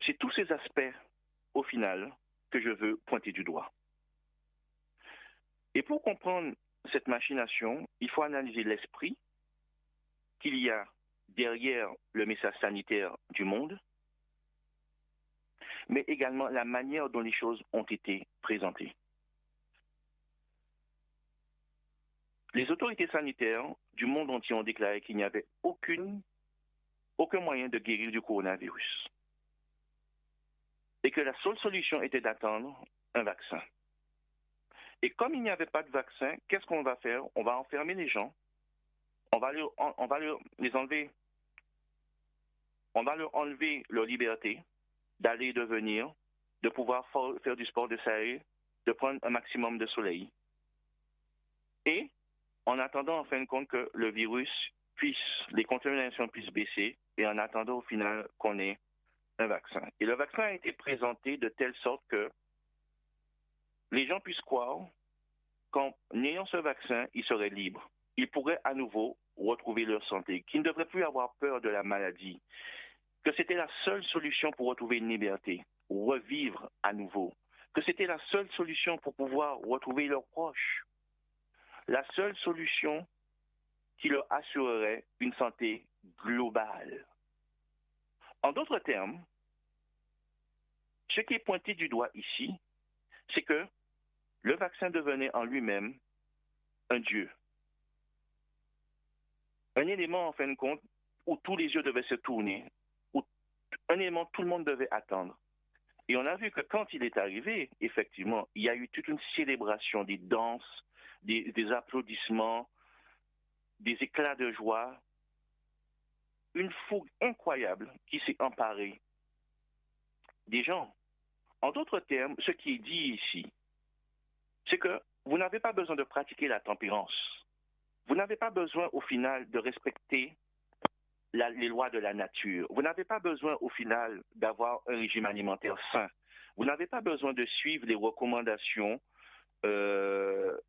C'est tous ces aspects, au final, que je veux pointer du doigt. Et pour comprendre cette machination, il faut analyser l'esprit qu'il y a derrière le message sanitaire du monde, mais également la manière dont les choses ont été présentées. Les autorités sanitaires du monde entier ont déclaré qu'il n'y avait aucun moyen de guérir du coronavirus et que la seule solution était d'attendre un vaccin. Et comme il n'y avait pas de vaccin, qu'est-ce qu'on va faire? On va enfermer les gens, on va leur enlever leur liberté d'aller et de venir, de pouvoir faire du sport de s'aérer, de prendre un maximum de soleil. Et en attendant en fin de compte que le virus les contaminations puissent baisser, et en attendant au final qu'on ait un vaccin. Et le vaccin a été présenté de telle sorte que les gens puissent croire qu'en ayant ce vaccin, ils seraient libres. Ils pourraient à nouveau retrouver leur santé, qu'ils ne devraient plus avoir peur de la maladie, que c'était la seule solution pour retrouver une liberté, revivre à nouveau, que c'était la seule solution pour pouvoir retrouver leurs proches, la seule solution qui leur assurerait une santé globale. En d'autres termes, ce qui est pointé du doigt ici, c'est que le vaccin devenait en lui-même un Dieu. Un élément, en fin de compte, où tous les yeux devaient se tourner, où un élément tout le monde devait attendre. Et on a vu que quand il est arrivé, effectivement, il y a eu toute une célébration, des danses, des applaudissements, des éclats de joie, une fougue incroyable qui s'est emparée des gens. En d'autres termes, ce qui est dit ici, c'est que vous n'avez pas besoin de pratiquer la tempérance. Vous n'avez pas besoin, au final, de respecter les lois de la nature. Vous n'avez pas besoin, au final, d'avoir un régime alimentaire sain. Vous n'avez pas besoin de suivre les recommandations de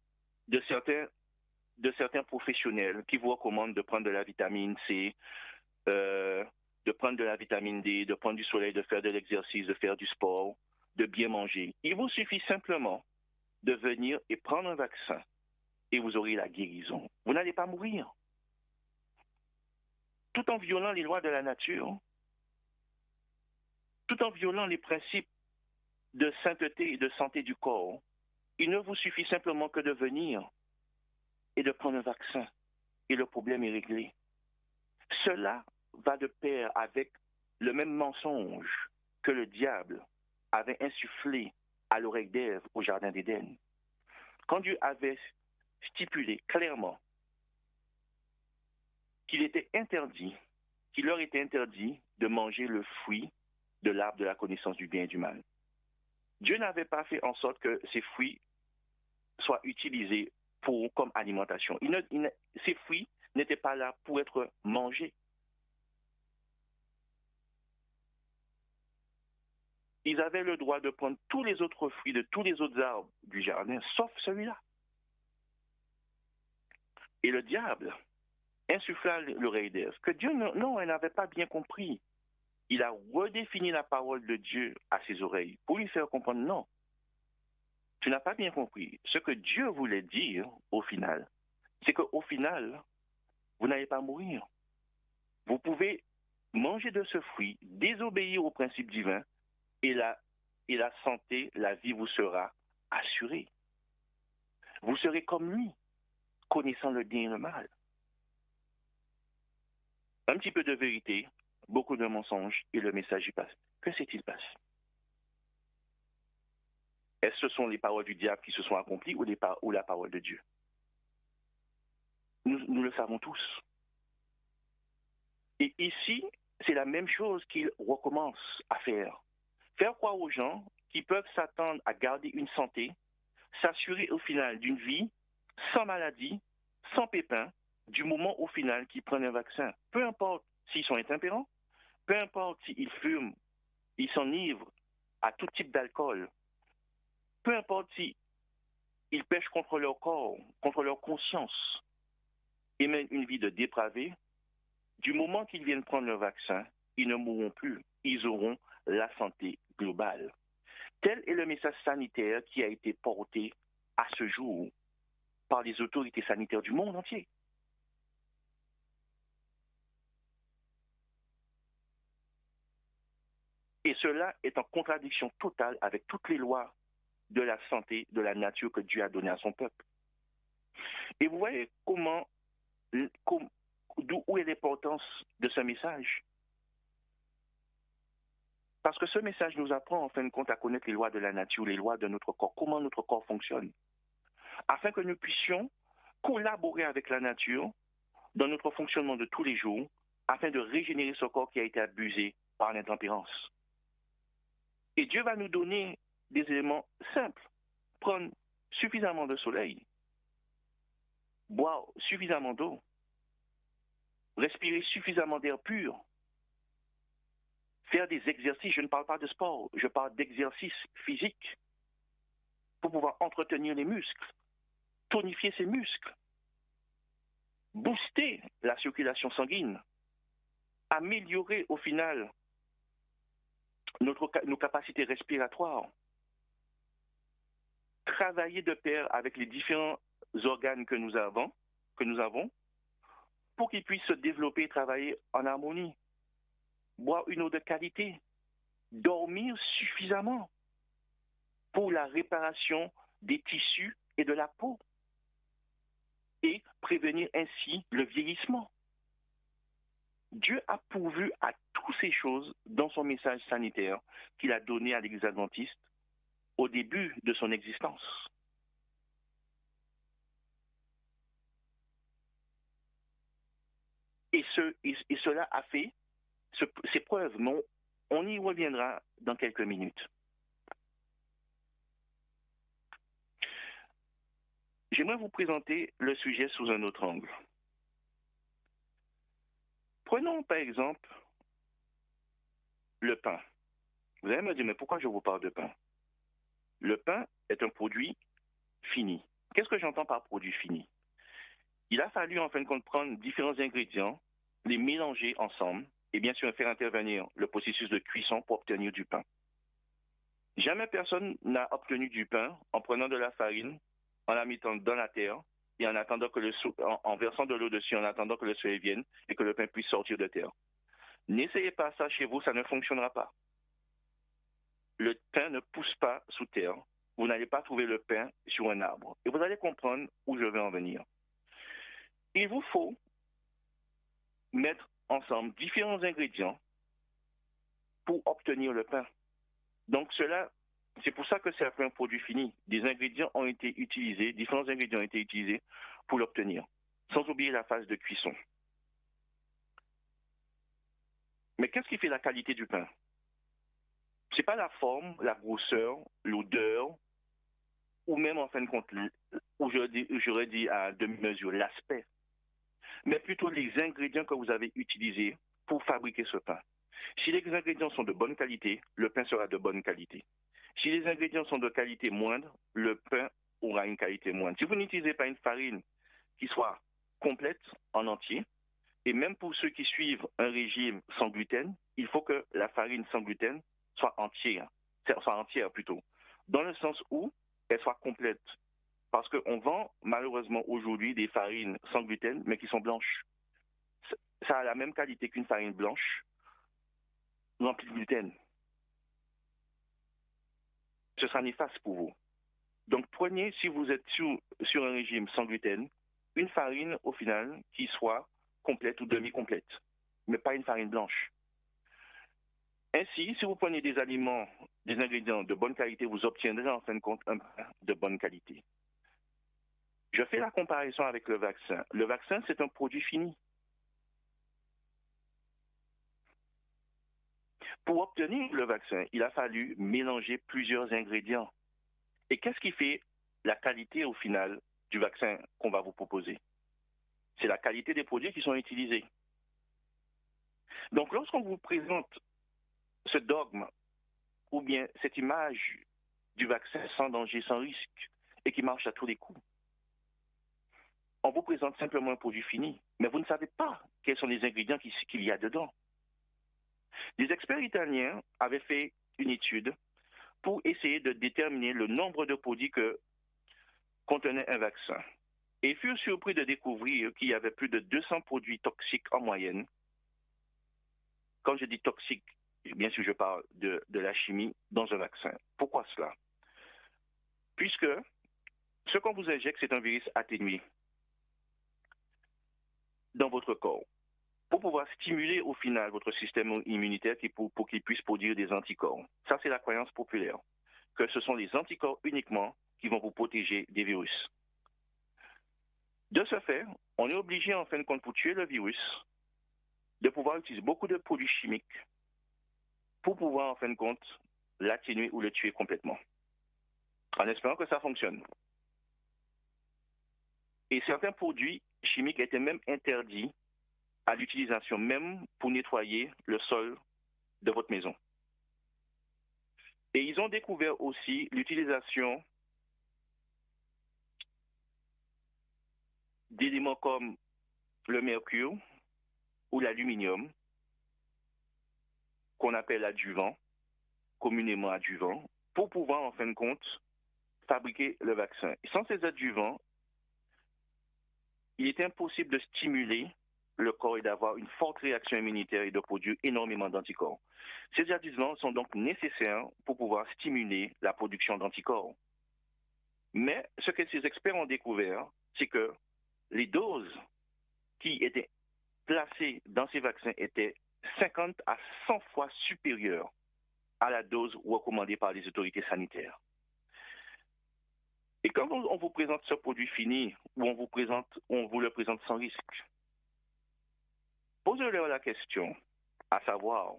certains professionnels qui vous recommandent de prendre de la vitamine C, de prendre de la vitamine D, de prendre du soleil, de faire de l'exercice, de faire du sport, de bien manger. Il vous suffit simplement de venir et prendre un vaccin et vous aurez la guérison. Vous n'allez pas mourir. Tout en violant les lois de la nature, tout en violant les principes de sainteté et de santé du corps, il ne vous suffit simplement que de venir et de prendre un vaccin et le problème est réglé. Cela va de pair avec le même mensonge que le diable avait insufflé à l'oreille d'Ève au jardin d'Éden. Quand Dieu avait stipulé clairement qu'il leur était interdit de manger le fruit de l'arbre de la connaissance du bien et du mal. Dieu n'avait pas fait en sorte que ces fruits soient utilisés comme alimentation. Ces fruits n'étaient pas là pour être mangés. Ils avaient le droit de prendre tous les autres fruits de tous les autres arbres du jardin, sauf celui-là. Et le diable insuffla à l'oreille d'Ève que Dieu, non, elle n'avait pas bien compris. Il a redéfini la parole de Dieu à ses oreilles pour lui faire comprendre, non, tu n'as pas bien compris. Ce que Dieu voulait dire au final, c'est qu'au final, vous n'allez pas mourir. Vous pouvez manger de ce fruit, désobéir au principe divin, et la santé, la vie vous sera assurée. Vous serez comme lui, connaissant le bien et le mal. Un petit peu de vérité, beaucoup de mensonges, et le message y passe. Que s'est-il passé? Est-ce que ce sont les paroles du diable qui se sont accomplies ou la parole de Dieu? Nous le savons tous. Et ici, c'est la même chose qu'il recommence à faire. Faire croire aux gens qui peuvent s'attendre à garder une santé, s'assurer au final d'une vie sans maladie, sans pépin, du moment au final qu'ils prennent un vaccin. Peu importe s'ils sont intempérants, peu importe s'ils fument, ils s'enivrent à tout type d'alcool, peu importe s'ils pêchent contre leur corps, contre leur conscience, et mènent une vie de dépravé, du moment qu'ils viennent prendre le vaccin, ils ne mourront plus. Ils auront la santé globale. Tel est le message sanitaire qui a été porté à ce jour par les autorités sanitaires du monde entier. Et cela est en contradiction totale avec toutes les lois de la santé, de la nature que Dieu a donné à son peuple. Et vous voyez où est l'importance de ce message? Parce que ce message nous apprend en fin de compte à connaître les lois de la nature, les lois de notre corps, comment notre corps fonctionne, afin que nous puissions collaborer avec la nature dans notre fonctionnement de tous les jours, afin de régénérer ce corps qui a été abusé par l'intempérance. Et Dieu va nous donner des éléments simples. Prendre suffisamment de soleil, boire suffisamment d'eau, respirer suffisamment d'air pur, faire des exercices. Je ne parle pas de sport, je parle d'exercices physiques pour pouvoir entretenir les muscles, tonifier ses muscles, booster la circulation sanguine, améliorer au final nos capacités respiratoires, travailler de pair avec les différents organes que nous avons pour qu'ils puissent se développer et travailler en harmonie. Boire une eau de qualité, dormir suffisamment pour la réparation des tissus et de la peau et prévenir ainsi le vieillissement. Dieu a pourvu à toutes ces choses dans son message sanitaire qu'il a donné à l'Église adventiste au début de son existence. Et cela a fait ses preuves, mais on y reviendra dans quelques minutes. J'aimerais vous présenter le sujet sous un autre angle. Prenons par exemple le pain. Vous allez me dire, mais pourquoi je vous parle de pain? Le pain est un produit fini. Qu'est-ce que j'entends par produit fini? Il a fallu en fin de compte prendre différents ingrédients, les mélanger ensemble et bien sûr faire intervenir le processus de cuisson pour obtenir du pain. Jamais personne n'a obtenu du pain en prenant de la farine, en la mettant dans la terre et en attendant que en versant de l'eau dessus, en attendant que le soleil vienne et que le pain puisse sortir de terre. N'essayez pas ça chez vous, ça ne fonctionnera pas. Le pain ne pousse pas sous terre. Vous n'allez pas trouver le pain sur un arbre. Et vous allez comprendre où je vais en venir. Il vous faut mettre ensemble différents ingrédients pour obtenir le pain. Donc c'est pour ça que c'est un produit fini. Des ingrédients ont été utilisés, différents ingrédients ont été utilisés pour l'obtenir, sans oublier la phase de cuisson. Mais qu'est-ce qui fait la qualité du pain? Ce n'est pas la forme, la grosseur, l'odeur, ou même en fin de compte, j'aurais dit à demi-mesure, l'aspect, mais plutôt les ingrédients que vous avez utilisés pour fabriquer ce pain. Si les ingrédients sont de bonne qualité, le pain sera de bonne qualité. Si les ingrédients sont de qualité moindre, le pain aura une qualité moindre. Si vous n'utilisez pas une farine qui soit complète en entier, et même pour ceux qui suivent un régime sans gluten, il faut que la farine sans gluten soit entière plutôt, dans le sens où elle soit complète. Parce qu'on vend malheureusement aujourd'hui des farines sans gluten, mais qui sont blanches. Ça a la même qualité qu'une farine blanche, remplie de gluten. Ce sera néfaste pour vous. Donc prenez, si vous êtes sur un régime sans gluten, une farine au final qui soit complète ou demi-complète, mais pas une farine blanche. Ainsi, si vous prenez des aliments, des ingrédients de bonne qualité, vous obtiendrez en fin de compte un pain de bonne qualité. Je fais la comparaison avec le vaccin. Le vaccin, c'est un produit fini. Pour obtenir le vaccin, il a fallu mélanger plusieurs ingrédients. Et qu'est-ce qui fait la qualité au final du vaccin qu'on va vous proposer? C'est la qualité des produits qui sont utilisés. Donc, lorsqu'on vous présente ce dogme ou bien cette image du vaccin sans danger, sans risque et qui marche à tous les coups, on vous présente simplement un produit fini, mais vous ne savez pas quels sont les ingrédients qu'il y a dedans. Des experts italiens avaient fait une étude pour essayer de déterminer le nombre de produits que contenait un vaccin. Et furent surpris de découvrir qu'il y avait plus de 200 produits toxiques en moyenne. Quand je dis toxique, bien sûr je parle de la chimie dans un vaccin. Pourquoi cela? Puisque ce qu'on vous injecte, c'est un virus atténué dans votre corps pour pouvoir stimuler au final votre système immunitaire pour qu'il puisse produire des anticorps. Ça, c'est la croyance populaire, que ce sont les anticorps uniquement qui vont vous protéger des virus. De ce fait, on est obligé, en fin de compte, pour tuer le virus, de pouvoir utiliser beaucoup de produits chimiques pour pouvoir, en fin de compte, l'atténuer ou le tuer complètement, en espérant que ça fonctionne. Et certains produits chimiques étaient même interdits à l'utilisation, même pour nettoyer le sol de votre maison. Et ils ont découvert aussi l'utilisation d'éléments comme le mercure ou l'aluminium, qu'on appelle adjuvant, communément adjuvant, pour pouvoir, en fin de compte, fabriquer le vaccin. Et sans ces adjuvants, il est impossible de stimuler le corps et d'avoir une forte réaction immunitaire et de produire énormément d'anticorps. Ces adjuvants sont donc nécessaires pour pouvoir stimuler la production d'anticorps. Mais ce que ces experts ont découvert, c'est que les doses qui étaient placées dans ces vaccins étaient 50 à 100 fois supérieures à la dose recommandée par les autorités sanitaires. Et quand on vous présente ce produit fini, ou on vous le présente sans risque, posez-leur la question, à savoir,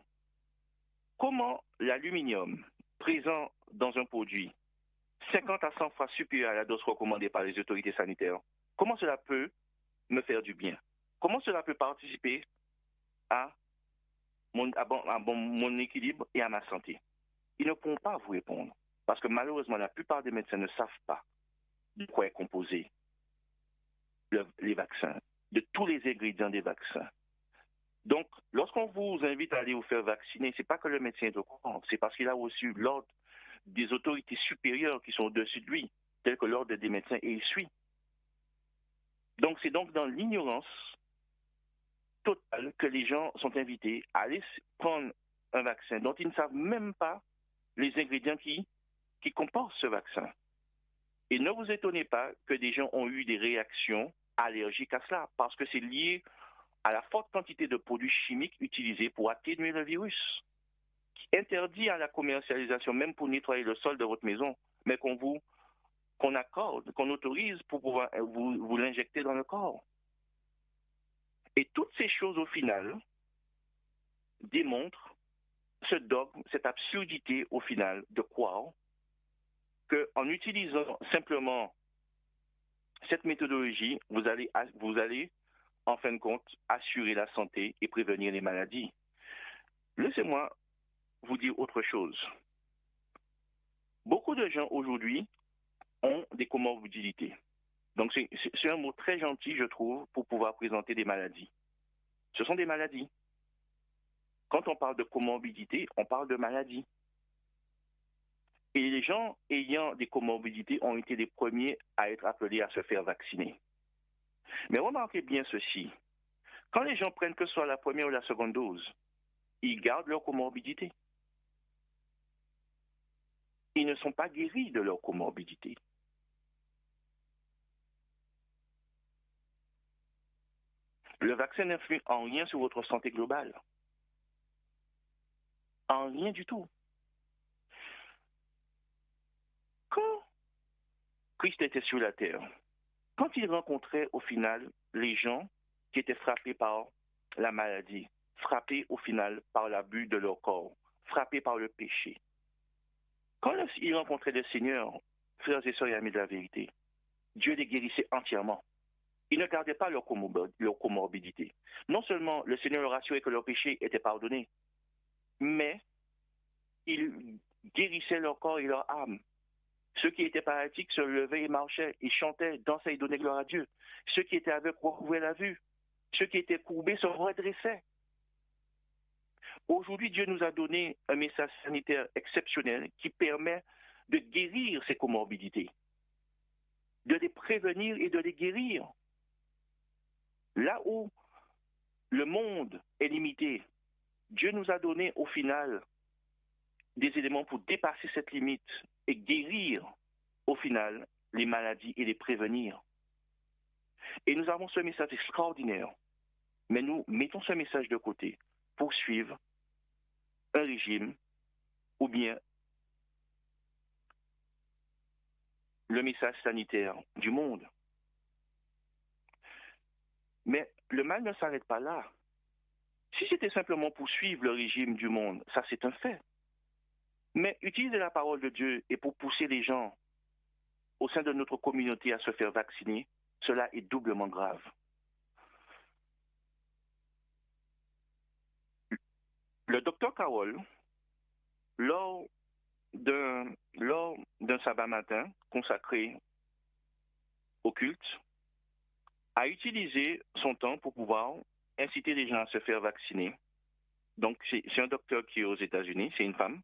comment l'aluminium présent dans un produit 50 à 100 fois supérieur à la dose recommandée par les autorités sanitaires, comment cela peut me faire du bien? Comment cela peut participer à mon équilibre et à ma santé? Ils ne pourront pas vous répondre, parce que malheureusement, la plupart des médecins ne savent pas de quoi est composé les vaccins, de tous les ingrédients des vaccins. Donc, lorsqu'on vous invite à aller vous faire vacciner, ce n'est pas que le médecin est au courant, c'est parce qu'il a reçu l'ordre des autorités supérieures qui sont au-dessus de lui, telles que l'ordre des médecins, et il suit. Donc, c'est donc dans l'ignorance totale que les gens sont invités à aller prendre un vaccin dont ils ne savent même pas les ingrédients qui composent ce vaccin. Et ne vous étonnez pas que des gens ont eu des réactions allergiques à cela, parce que c'est lié à la forte quantité de produits chimiques utilisés pour atténuer le virus, qui interdit à la commercialisation, même pour nettoyer le sol de votre maison, mais qu'on accorde, qu'on autorise pour pouvoir vous l'injecter dans le corps. Et toutes ces choses, au final, démontrent ce dogme, cette absurdité, au final, de croire qu'en utilisant simplement cette méthodologie, vous allez, en fin de compte, assurer la santé et prévenir les maladies. Laissez-moi vous dire autre chose. Beaucoup de gens aujourd'hui ont des comorbidités. Donc, c'est un mot très gentil, je trouve, pour pouvoir présenter des maladies. Ce sont des maladies. Quand on parle de comorbidité, on parle de maladies. Et les gens ayant des comorbidités ont été les premiers à être appelés à se faire vacciner. Mais remarquez bien ceci. Quand les gens prennent que ce soit la première ou la seconde dose, ils gardent leur comorbidité. Ils ne sont pas guéris de leur comorbidité. Le vaccin n'influe en rien sur votre santé globale. En rien du tout. Quand Christ était sur la terre, quand il rencontrait au final les gens qui étaient frappés par la maladie, frappés au final par l'abus de leur corps, frappés par le péché, quand il rencontrait le Seigneur, frères et sœurs et amis de la vérité, Dieu les guérissait entièrement. Ils ne gardaient pas leur comorbidité. Non seulement le Seigneur leur assurait que leur péché était pardonné, mais il guérissait leur corps et leur âme. Ceux qui étaient paralytiques se levaient et marchaient, ils chantaient, dansaient et donnaient gloire à Dieu. Ceux qui étaient aveugles recouvraient la vue. Ceux qui étaient courbés se redressaient. Aujourd'hui, Dieu nous a donné un message sanitaire exceptionnel qui permet de guérir ces comorbidités, de les prévenir et de les guérir. Là où le monde est limité, Dieu nous a donné au final des éléments pour dépasser cette limite et guérir au final les maladies et les prévenir. Et nous avons ce message extraordinaire, mais nous mettons ce message de côté pour suivre un régime ou bien le message sanitaire du monde. Mais le mal ne s'arrête pas là. Si c'était simplement pour suivre le régime du monde, ça c'est un fait. Mais utiliser la parole de Dieu et pour pousser les gens au sein de notre communauté à se faire vacciner, cela est doublement grave. Le docteur Carroll, lors d'un sabbat matin consacré au culte, a utilisé son temps pour pouvoir inciter les gens à se faire vacciner. Donc, c'est un docteur qui est aux États-Unis, c'est une femme.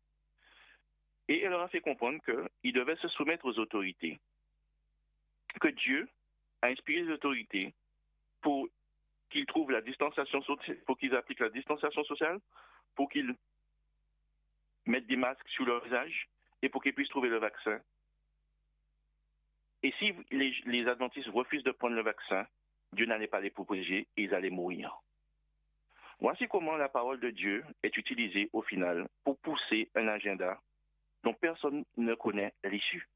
Et elle leur a fait comprendre qu'ils devaient se soumettre aux autorités. Que Dieu a inspiré les autorités pour qu'ils trouvent la distanciation sociale, pour qu'ils appliquent la distanciation sociale, pour qu'ils mettent des masques sur leur visage et pour qu'ils puissent trouver le vaccin. Et si les adventistes refusent de prendre le vaccin, Dieu n'allait pas les protéger et ils allaient mourir. Voici comment la parole de Dieu est utilisée au final pour pousser un agenda dont personne ne connaît l'issue.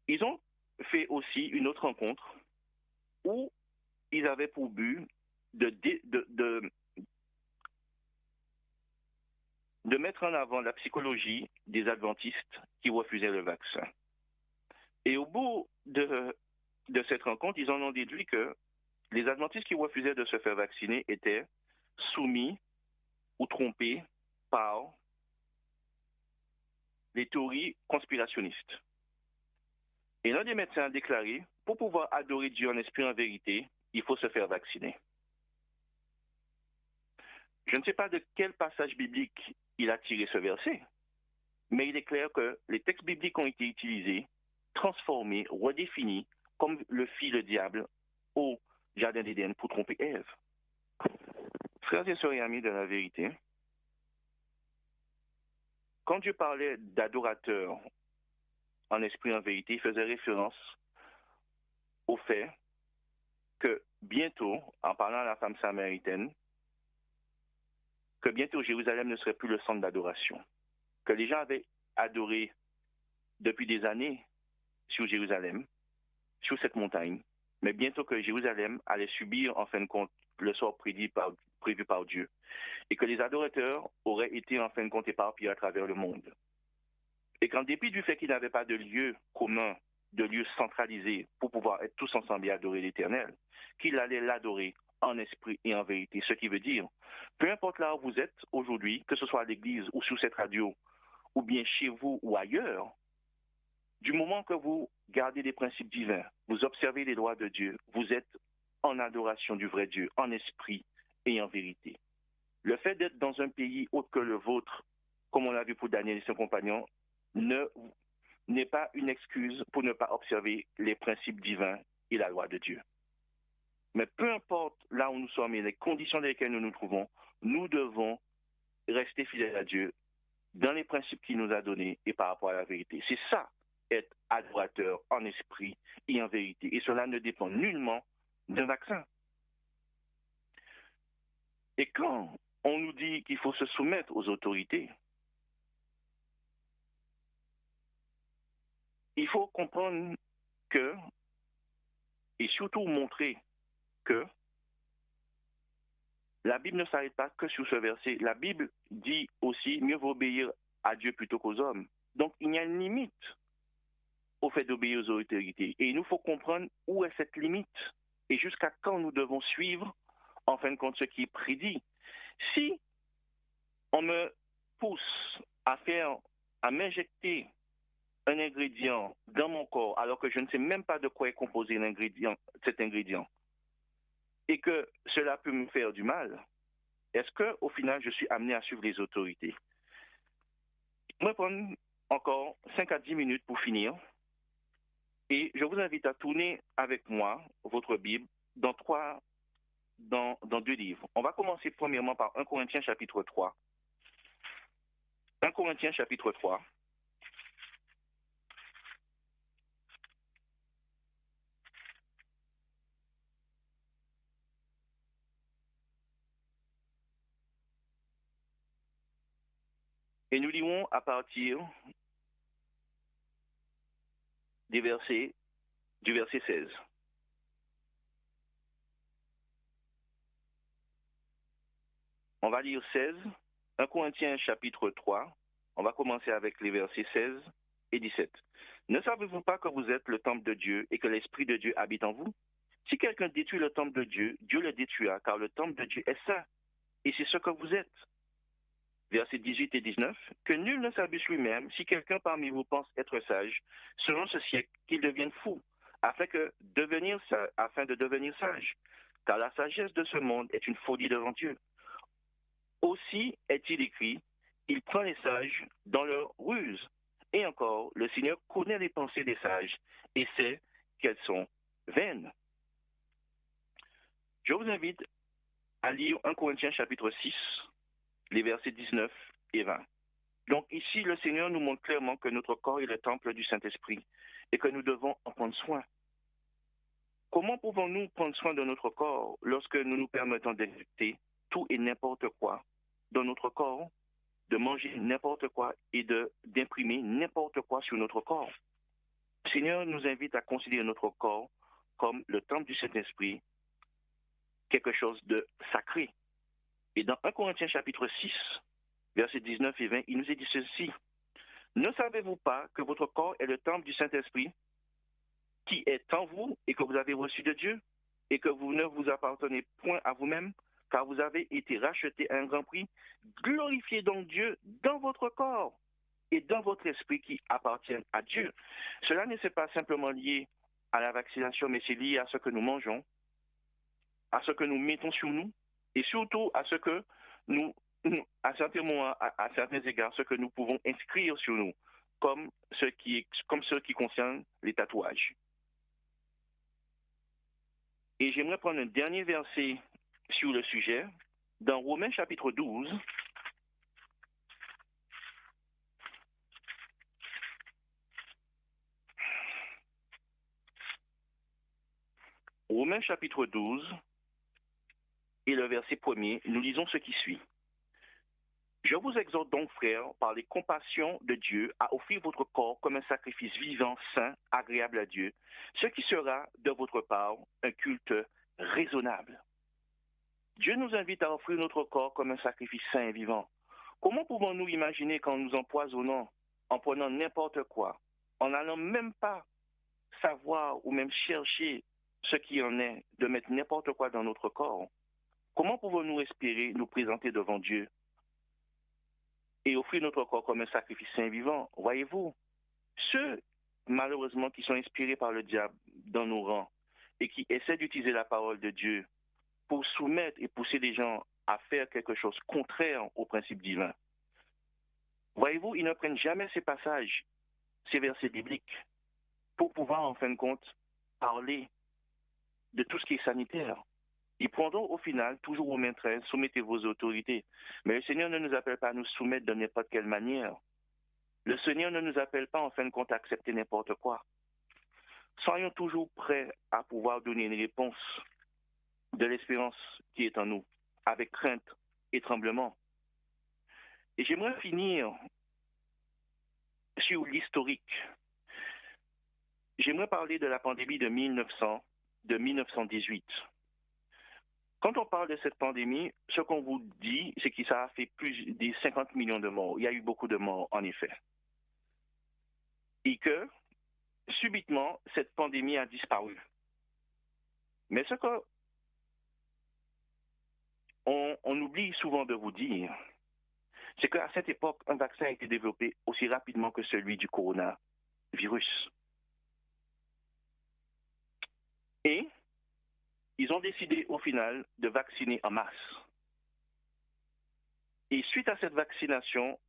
Ils ont fait aussi une autre rencontre où ils avaient pour but de mettre en avant la psychologie des adventistes qui refusaient le vaccin. Et au bout de cette rencontre, ils en ont déduit que les adventistes qui refusaient de se faire vacciner étaient soumis ou trompés par les théories conspirationnistes. Et l'un des médecins a déclaré, pour pouvoir adorer Dieu en esprit et en vérité, il faut se faire vacciner. Je ne sais pas de quel passage biblique il a tiré ce verset, mais il est clair que les textes bibliques ont été utilisés, transformés, redéfinis, comme le fit le diable au Jardin d'Éden pour tromper Ève. Frères et sœurs et amis de la vérité, quand Dieu parlait d'adorateurs en esprit et en vérité, il faisait référence au fait que bientôt, en parlant à la femme samaritaine, que bientôt Jérusalem ne serait plus le centre d'adoration, que les gens avaient adoré depuis des années sur Jérusalem, sur cette montagne, mais bientôt que Jérusalem allait subir en fin de compte le sort prévu par Dieu, et que les adorateurs auraient été en fin de compte éparpillés à travers le monde. Et qu'en dépit du fait qu'il n'avait pas de lieu commun, de lieu centralisé pour pouvoir être tous ensemble et adorer l'Éternel, qu'il allait l'adorer en esprit et en vérité. Ce qui veut dire, peu importe là où vous êtes aujourd'hui, que ce soit à l'église ou sur cette radio, ou bien chez vous ou ailleurs, du moment que vous gardez les principes divins, vous observez les lois de Dieu, vous êtes en adoration du vrai Dieu, en esprit et en vérité. Le fait d'être dans un pays autre que le vôtre, comme on l'a vu pour Daniel et ses compagnons, n'est pas une excuse pour ne pas observer les principes divins et la loi de Dieu. Mais peu importe là où nous sommes et les conditions dans lesquelles nous nous trouvons, nous devons rester fidèles à Dieu dans les principes qu'il nous a donnés et par rapport à la vérité. C'est ça, être adorateur en esprit et en vérité. Et cela ne dépend nullement d'un vaccin. Et quand on nous dit qu'il faut se soumettre aux autorités, il faut comprendre que, et surtout montrer que la Bible ne s'arrête pas que sur ce verset. La Bible dit aussi mieux vaut obéir à Dieu plutôt qu'aux hommes. Donc il y a une limite au fait d'obéir aux autorités. Et il nous faut comprendre où est cette limite et jusqu'à quand nous devons suivre en fin de compte ce qui est prédit. Si on me pousse à m'injecter un ingrédient dans mon corps alors que je ne sais même pas de quoi est composé cet ingrédient et que cela peut me faire du mal, est-ce qu'au final je suis amené à suivre les autorités? Je vais prendre encore 5 à 10 minutes pour finir et je vous invite à tourner avec moi votre Bible dans deux livres. On va commencer premièrement par 1 Corinthiens chapitre 3. 1 Corinthiens chapitre 3. Et nous lirons à partir du verset 16. On va lire 16, 1 Corinthiens chapitre 3. On va commencer avec les versets 16 et 17. Ne savez-vous pas que vous êtes le temple de Dieu et que l'Esprit de Dieu habite en vous? Si quelqu'un détruit le temple de Dieu, Dieu le détruira, car le temple de Dieu est saint, et c'est ce que vous êtes. Versets 18 et 19. Que nul ne s'abuse lui-même. Si quelqu'un parmi vous pense être sage, selon ce siècle, qu'il devienne fou, afin de devenir sage. Car la sagesse de ce monde est une folie devant Dieu. Aussi est-il écrit, il prend les sages dans leur ruse. Et encore, le Seigneur connaît les pensées des sages et sait qu'elles sont vaines. Je vous invite à lire 1 Corinthiens chapitre 6, les versets 19 et 20. Donc ici, le Seigneur nous montre clairement que notre corps est le temple du Saint-Esprit et que nous devons en prendre soin. Comment pouvons-nous prendre soin de notre corps lorsque nous nous permettons d'éviter tout et n'importe quoi dans notre corps, de manger n'importe quoi et d'imprimer n'importe quoi sur notre corps? Le Seigneur nous invite à considérer notre corps comme le temple du Saint-Esprit, quelque chose de sacré. Et dans 1 Corinthiens chapitre 6, versets 19 et 20, il nous est dit ceci. Ne savez-vous pas que votre corps est le temple du Saint-Esprit qui est en vous et que vous avez reçu de Dieu et que vous ne vous appartenez point à vous-même car vous avez été rachetés à un grand prix? Glorifiez donc Dieu dans votre corps et dans votre esprit qui appartiennent à Dieu. Cela ne s'est pas simplement lié à la vaccination, mais c'est lié à ce que nous mangeons, à ce que nous mettons sur nous et surtout à ce que nous, à certains moments, à certains égards, ce que nous pouvons inscrire sur nous, comme ce qui concerne les tatouages. Et j'aimerais prendre un dernier verset sur le sujet, dans Romains chapitre 12. Romains chapitre 12 et le verset 1er, nous lisons ce qui suit. Je vous exhorte donc, frères, par les compassions de Dieu, à offrir votre corps comme un sacrifice vivant, saint, agréable à Dieu, ce qui sera de votre part un culte raisonnable. Dieu nous invite à offrir notre corps comme un sacrifice saint et vivant. Comment pouvons-nous imaginer qu'en nous empoisonnant, en prenant n'importe quoi, en n'allant même pas savoir ou même chercher ce qui en est, de mettre n'importe quoi dans notre corps, comment pouvons-nous espérer nous présenter devant Dieu et offrir notre corps comme un sacrifice saint et vivant? Voyez-vous, ceux, malheureusement, qui sont inspirés par le diable dans nos rangs et qui essaient d'utiliser la parole de Dieu pour soumettre et pousser les gens à faire quelque chose contraire aux principes divins, voyez-vous, ils ne prennent jamais ces passages, ces versets bibliques, pour pouvoir, en fin de compte, parler de tout ce qui est sanitaire. Ils prendront au final, toujours au main 13, soumettez vos autorités. Mais le Seigneur ne nous appelle pas à nous soumettre de n'importe quelle manière. Le Seigneur ne nous appelle pas, en fin de compte, à accepter n'importe quoi. Soyons toujours prêts à pouvoir donner une réponse de l'espérance qui est en nous, avec crainte et tremblement. Et j'aimerais finir sur l'historique. J'aimerais parler de la pandémie de 1918. Quand on parle de cette pandémie, ce qu'on vous dit, c'est que ça a fait plus de 50 millions de morts. Il y a eu beaucoup de morts, en effet. Et que, subitement, cette pandémie a disparu. Mais ce qu'on oublie souvent de vous dire, c'est qu'à cette époque, un vaccin a été développé aussi rapidement que celui du coronavirus. Et ils ont décidé au final de vacciner en masse. Et suite à cette vaccination,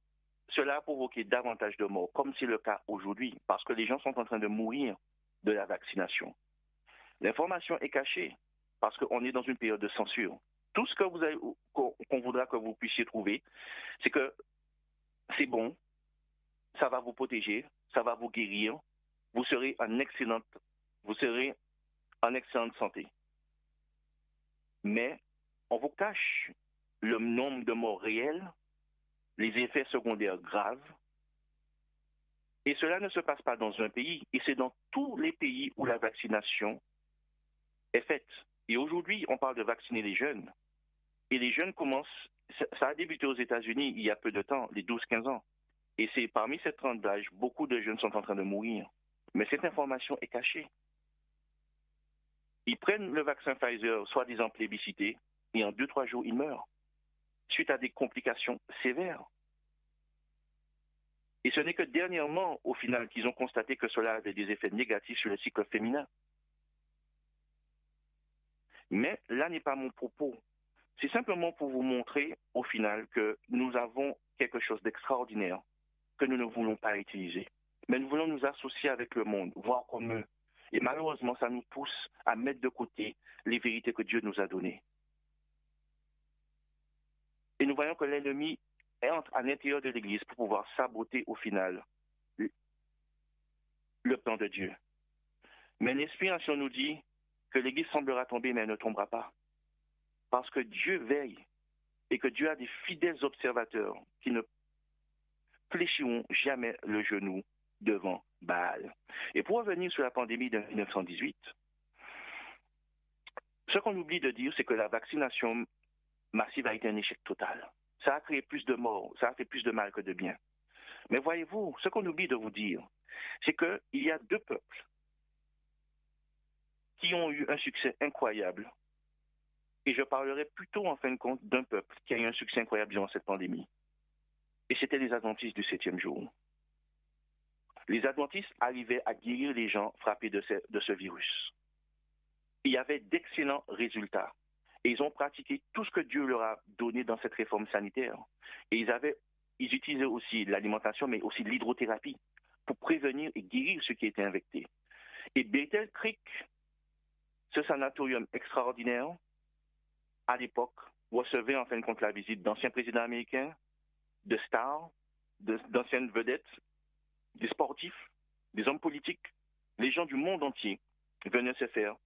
cela a provoqué davantage de morts, comme c'est le cas aujourd'hui, parce que les gens sont en train de mourir de la vaccination. L'information est cachée, parce qu'on est dans une période de censure. Tout ce que qu'on voudra que vous puissiez trouver, c'est que c'est bon, ça va vous protéger, ça va vous guérir, vous serez en excellente santé. Mais on vous cache le nombre de morts réels, les effets secondaires graves, et cela ne se passe pas dans un pays, et c'est dans tous les pays où la vaccination est faite. Et aujourd'hui, on parle de vacciner les jeunes, et les jeunes commencent, ça a débuté aux États-Unis il y a peu de temps, les 12-15 ans, et c'est parmi cette tranche d'âge, beaucoup de jeunes sont en train de mourir. Mais cette information est cachée. Ils prennent le vaccin Pfizer, soi-disant plébiscité, et en 2-3 jours, ils meurent, suite à des complications sévères. Et ce n'est que dernièrement, au final, qu'ils ont constaté que cela avait des effets négatifs sur le cycle féminin. Mais là n'est pas mon propos. C'est simplement pour vous montrer, au final, que nous avons quelque chose d'extraordinaire que nous ne voulons pas utiliser. Mais nous voulons nous associer avec le monde, voir comme eux, Et malheureusement, ça nous pousse à mettre de côté les vérités que Dieu nous a données. Et nous voyons que l'ennemi entre à l'intérieur de l'Église pour pouvoir saboter au final le plan de Dieu. Mais l'inspiration nous dit que l'Église semblera tomber, mais elle ne tombera pas. Parce que Dieu veille et que Dieu a des fidèles observateurs qui ne fléchiront jamais le genou devant Baal. Et pour revenir sur la pandémie de 1918, ce qu'on oublie de dire, c'est que la vaccination massive a été un échec total. Ça a créé plus de morts, ça a fait plus de mal que de bien. Mais voyez-vous, ce qu'on oublie de vous dire, c'est qu'il y a deux peuples qui ont eu un succès incroyable. Et je parlerai plutôt en fin de compte d'un peuple qui a eu un succès incroyable durant cette pandémie. Et c'était les Adventistes du 7e jour. Les Adventistes arrivaient à guérir les gens frappés de ce virus. Il y avait d'excellents résultats. Et ils ont pratiqué tout ce que Dieu leur a donné dans cette réforme sanitaire. Et ils utilisaient aussi l'alimentation, mais aussi l'hydrothérapie pour prévenir et guérir ceux qui étaient infectés. Et Bethel Creek, ce sanatorium extraordinaire, à l'époque, recevait en fin de compte la visite d'anciens présidents américains, de stars, d'anciennes vedettes, des sportifs, des hommes politiques. Les gens du monde entier venaient se faire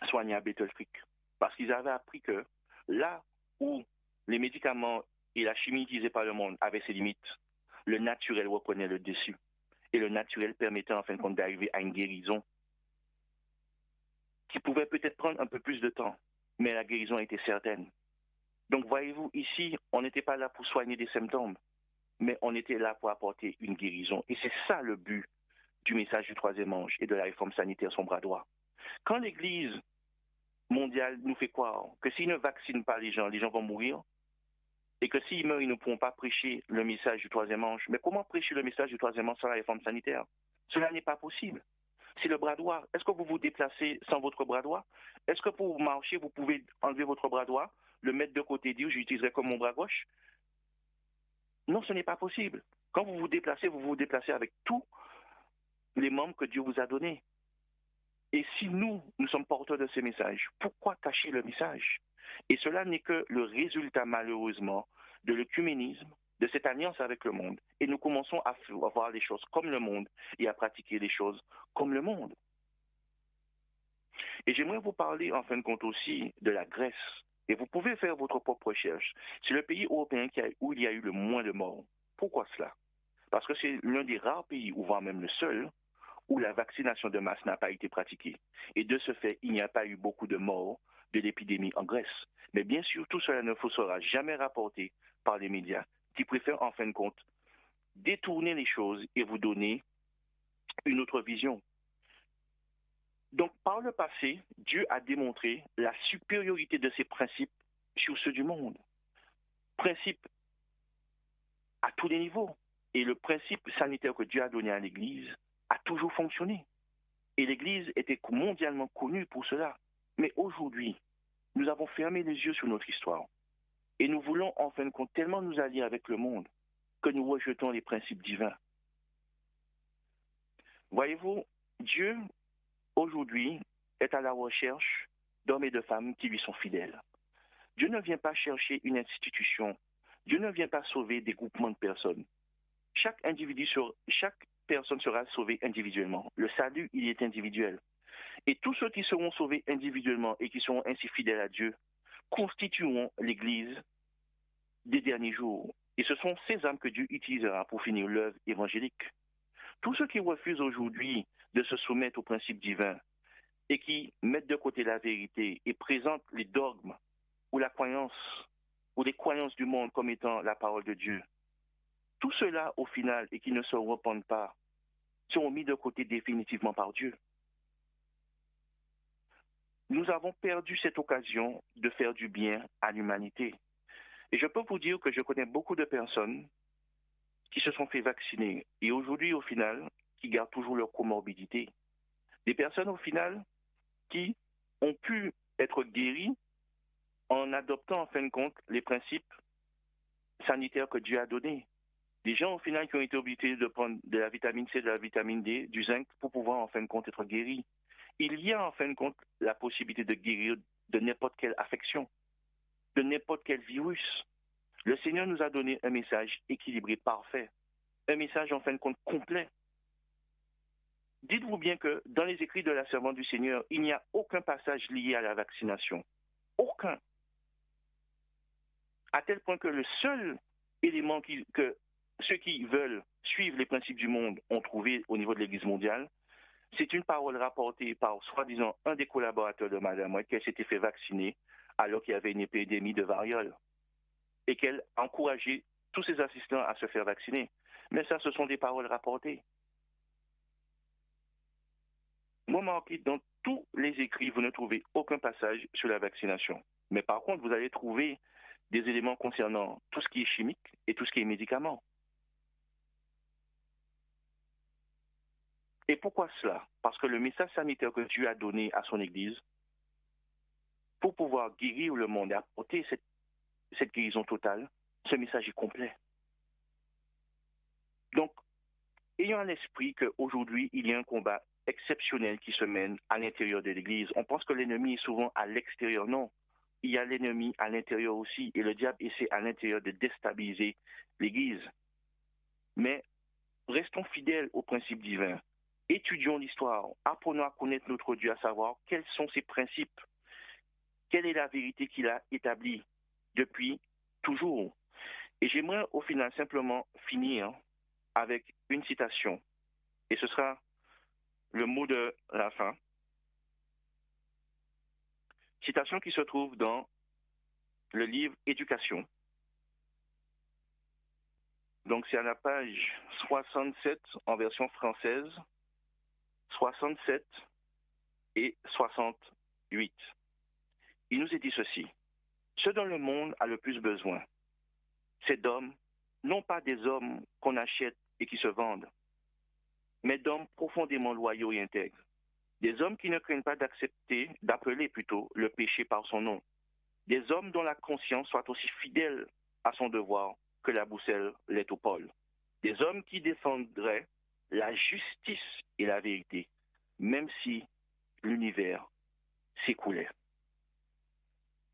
soigner à Bethel Creek. Parce qu'ils avaient appris que là où les médicaments et la chimie utilisée par le monde avaient ses limites, le naturel reprenait le dessus. Et le naturel permettait en fin de compte d'arriver à une guérison qui pouvait peut-être prendre un peu plus de temps, mais la guérison était certaine. Donc voyez-vous, ici, on n'était pas là pour soigner des symptômes, mais on était là pour apporter une guérison. Et c'est ça le but du message du troisième ange et de la réforme sanitaire, son bras droit. Quand l'Église mondiale nous fait croire que s'ils ne vaccinent pas les gens vont mourir, et que s'ils meurent, ils ne pourront pas prêcher le message du troisième ange. Mais comment prêcher le message du troisième ange sans la réforme sanitaire? Cela n'est pas possible. C'est le bras droit. Est-ce que vous vous déplacez sans votre bras droit? Est-ce que pour marcher, vous pouvez enlever votre bras droit, le mettre de côté, dire j'utiliserai comme mon bras gauche? Non, ce n'est pas possible. Quand vous vous déplacez avec tous les membres que Dieu vous a donnés. Et si nous sommes porteurs de ce message, pourquoi cacher le message? Et cela n'est que le résultat, malheureusement, de l'œcuménisme, de cette alliance avec le monde. Et nous commençons à voir les choses comme le monde et à pratiquer les choses comme le monde. Et j'aimerais vous parler, en fin de compte, aussi de la Grèce. Et vous pouvez faire votre propre recherche. C'est le pays européen où il y a eu le moins de morts. Pourquoi cela? Parce que c'est l'un des rares pays, ou voire même le seul, où la vaccination de masse n'a pas été pratiquée. Et de ce fait, il n'y a pas eu beaucoup de morts de l'épidémie en Grèce. Mais bien sûr, tout cela ne sera jamais rapporté par les médias qui préfèrent, en fin de compte, détourner les choses et vous donner une autre vision. Donc, par le passé, Dieu a démontré la supériorité de ses principes sur ceux du monde. Principes à tous les niveaux. Et le principe sanitaire que Dieu a donné à l'Église a toujours fonctionné. Et l'Église était mondialement connue pour cela. Mais aujourd'hui, nous avons fermé les yeux sur notre histoire. Et nous voulons, en fin de compte, tellement nous allier avec le monde que nous rejetons les principes divins. Voyez-vous, Dieu, aujourd'hui, est à la recherche d'hommes et de femmes qui lui sont fidèles. Dieu ne vient pas chercher une institution. Dieu ne vient pas sauver des groupements de personnes. Chaque personne sera sauvée individuellement. Le salut, il est individuel. Et tous ceux qui seront sauvés individuellement et qui seront ainsi fidèles à Dieu constitueront l'Église des derniers jours. Et ce sont ces âmes que Dieu utilisera pour finir l'œuvre évangélique. Tous ceux qui refusent aujourd'hui de se soumettre aux principes divins et qui mettent de côté la vérité et présentent les dogmes ou la croyance ou les croyances du monde comme étant la parole de Dieu, tout cela au final et qui ne se repentent pas seront mis de côté définitivement par Dieu. Nous avons perdu cette occasion de faire du bien à l'humanité. Et je peux vous dire que je connais beaucoup de personnes qui se sont fait vacciner et aujourd'hui, au final, qui gardent toujours leur comorbidité. Des personnes, au final, qui ont pu être guéries en adoptant, en fin de compte, les principes sanitaires que Dieu a donnés. Des gens, au final, qui ont été obligés de prendre de la vitamine C, de la vitamine D, du zinc, pour pouvoir, en fin de compte, être guéris. Il y a, en fin de compte, la possibilité de guérir de n'importe quelle affection, de n'importe quel virus. Le Seigneur nous a donné un message équilibré, parfait, un message, en fin de compte, complet. Dites-vous bien que dans les écrits de la servante du Seigneur, il n'y a aucun passage lié à la vaccination. Aucun. À tel point que le seul élément que ceux qui veulent suivre les principes du monde ont trouvé au niveau de l'Église mondiale, c'est une parole rapportée par, soi-disant, un des collaborateurs de Madame White, qu'elle s'était fait vacciner alors qu'il y avait une épidémie de variole et qu'elle encourageait tous ses assistants à se faire vacciner. Mais ça, ce sont des paroles rapportées. Moi, marqué dans tous les écrits, vous ne trouvez aucun passage sur la vaccination. Mais par contre, vous allez trouver des éléments concernant tout ce qui est chimique et tout ce qui est médicament. Et pourquoi cela? Parce que le message sanitaire que Dieu a donné à son Église, pour pouvoir guérir le monde et apporter cette guérison totale, ce message est complet. Donc, ayant à l'esprit qu'aujourd'hui, il y a un combat exceptionnel qui se mène à l'intérieur de l'Église, on pense que l'ennemi est souvent à l'extérieur. Non, il y a l'ennemi à l'intérieur aussi, et le diable essaie à l'intérieur de déstabiliser l'Église. Mais restons fidèles aux principes divins. Étudions l'histoire, apprenons à connaître notre Dieu, à savoir quels sont ses principes, quelle est la vérité qu'il a établie depuis toujours. Et j'aimerais au final simplement finir avec une citation, et ce sera le mot de la fin. Citation qui se trouve dans le livre Éducation. Donc c'est à la page 67 en version française, 67 et 68. Il nous est dit ceci. Ce dont le monde a le plus besoin, c'est d'hommes, non pas des hommes qu'on achète et qui se vendent, mais d'hommes profondément loyaux et intègres. Des hommes qui ne craignent pas d'appeler plutôt le péché par son nom. Des hommes dont la conscience soit aussi fidèle à son devoir que la boussole l'est au pôle. Des hommes qui défendraient la justice et la vérité, même si l'univers s'écoulait.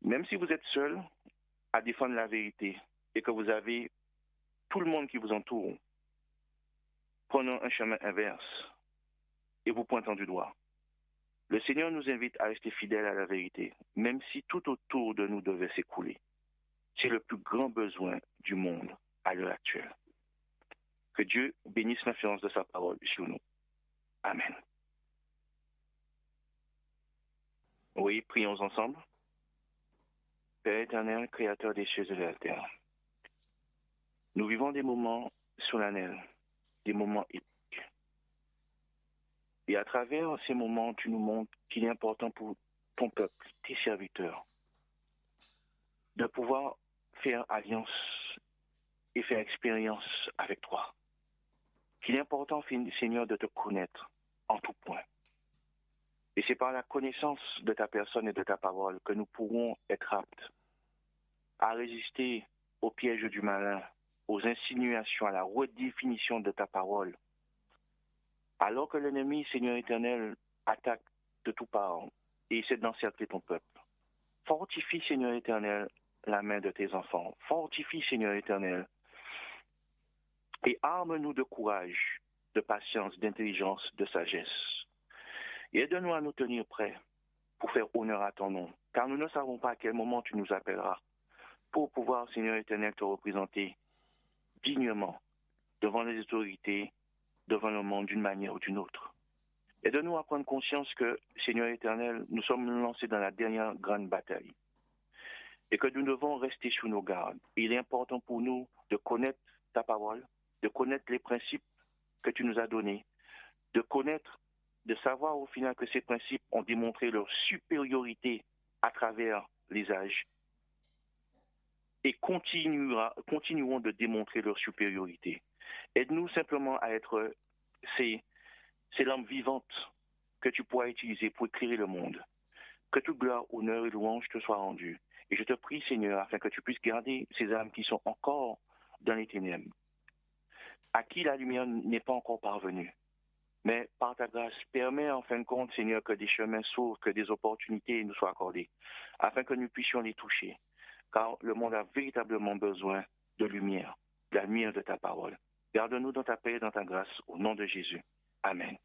Même si vous êtes seul à défendre la vérité et que vous avez tout le monde qui vous entoure, prenons un chemin inverse et vous pointant du doigt. Le Seigneur nous invite à rester fidèles à la vérité, même si tout autour de nous devait s'écouler. C'est le plus grand besoin du monde à l'heure actuelle. Que Dieu bénisse l'influence de sa parole sur nous. Amen. Oui, prions ensemble. Père éternel, créateur des cieux et de la terre, nous vivons des moments solennels, des moments épiques. Et à travers ces moments, tu nous montres qu'il est important pour ton peuple, tes serviteurs, de pouvoir faire alliance et faire expérience avec toi. Qu'il est important, Seigneur, de te connaître en tout point. Et c'est par la connaissance de ta personne et de ta parole que nous pourrons être aptes à résister aux pièges du malin, aux insinuations, à la redéfinition de ta parole. Alors que l'ennemi, Seigneur éternel, attaque de tous parts et essaie d'encercler ton peuple. Fortifie, Seigneur éternel, la main de tes enfants. Fortifie, Seigneur éternel, et arme-nous de courage, de patience, d'intelligence, de sagesse. Et aide-nous à nous tenir prêts pour faire honneur à ton nom, car nous ne savons pas à quel moment tu nous appelleras pour pouvoir, Seigneur éternel, te représenter dignement devant les autorités, devant le monde d'une manière ou d'une autre. Aide-nous à prendre conscience que, Seigneur éternel, nous sommes lancés dans la dernière grande bataille et que nous devons rester sur nos gardes. Il est important pour nous de connaître ta parole, de connaître les principes que tu nous as donnés, de connaître, de savoir au final que ces principes ont démontré leur supériorité à travers les âges et continueront de démontrer leur supériorité. Aide-nous simplement à être ces lampes vivantes que tu pourras utiliser pour éclairer le monde. Que toute gloire, honneur et louange te soient rendues. Et je te prie, Seigneur, afin que tu puisses garder ces âmes qui sont encore dans les ténèbres. à qui la lumière n'est pas encore parvenue. Mais par ta grâce, permets en fin de compte, Seigneur, que des chemins s'ouvrent, que des opportunités nous soient accordées, afin que nous puissions les toucher. Car le monde a véritablement besoin de lumière, de la lumière de ta parole. Garde-nous dans ta paix et dans ta grâce, au nom de Jésus. Amen.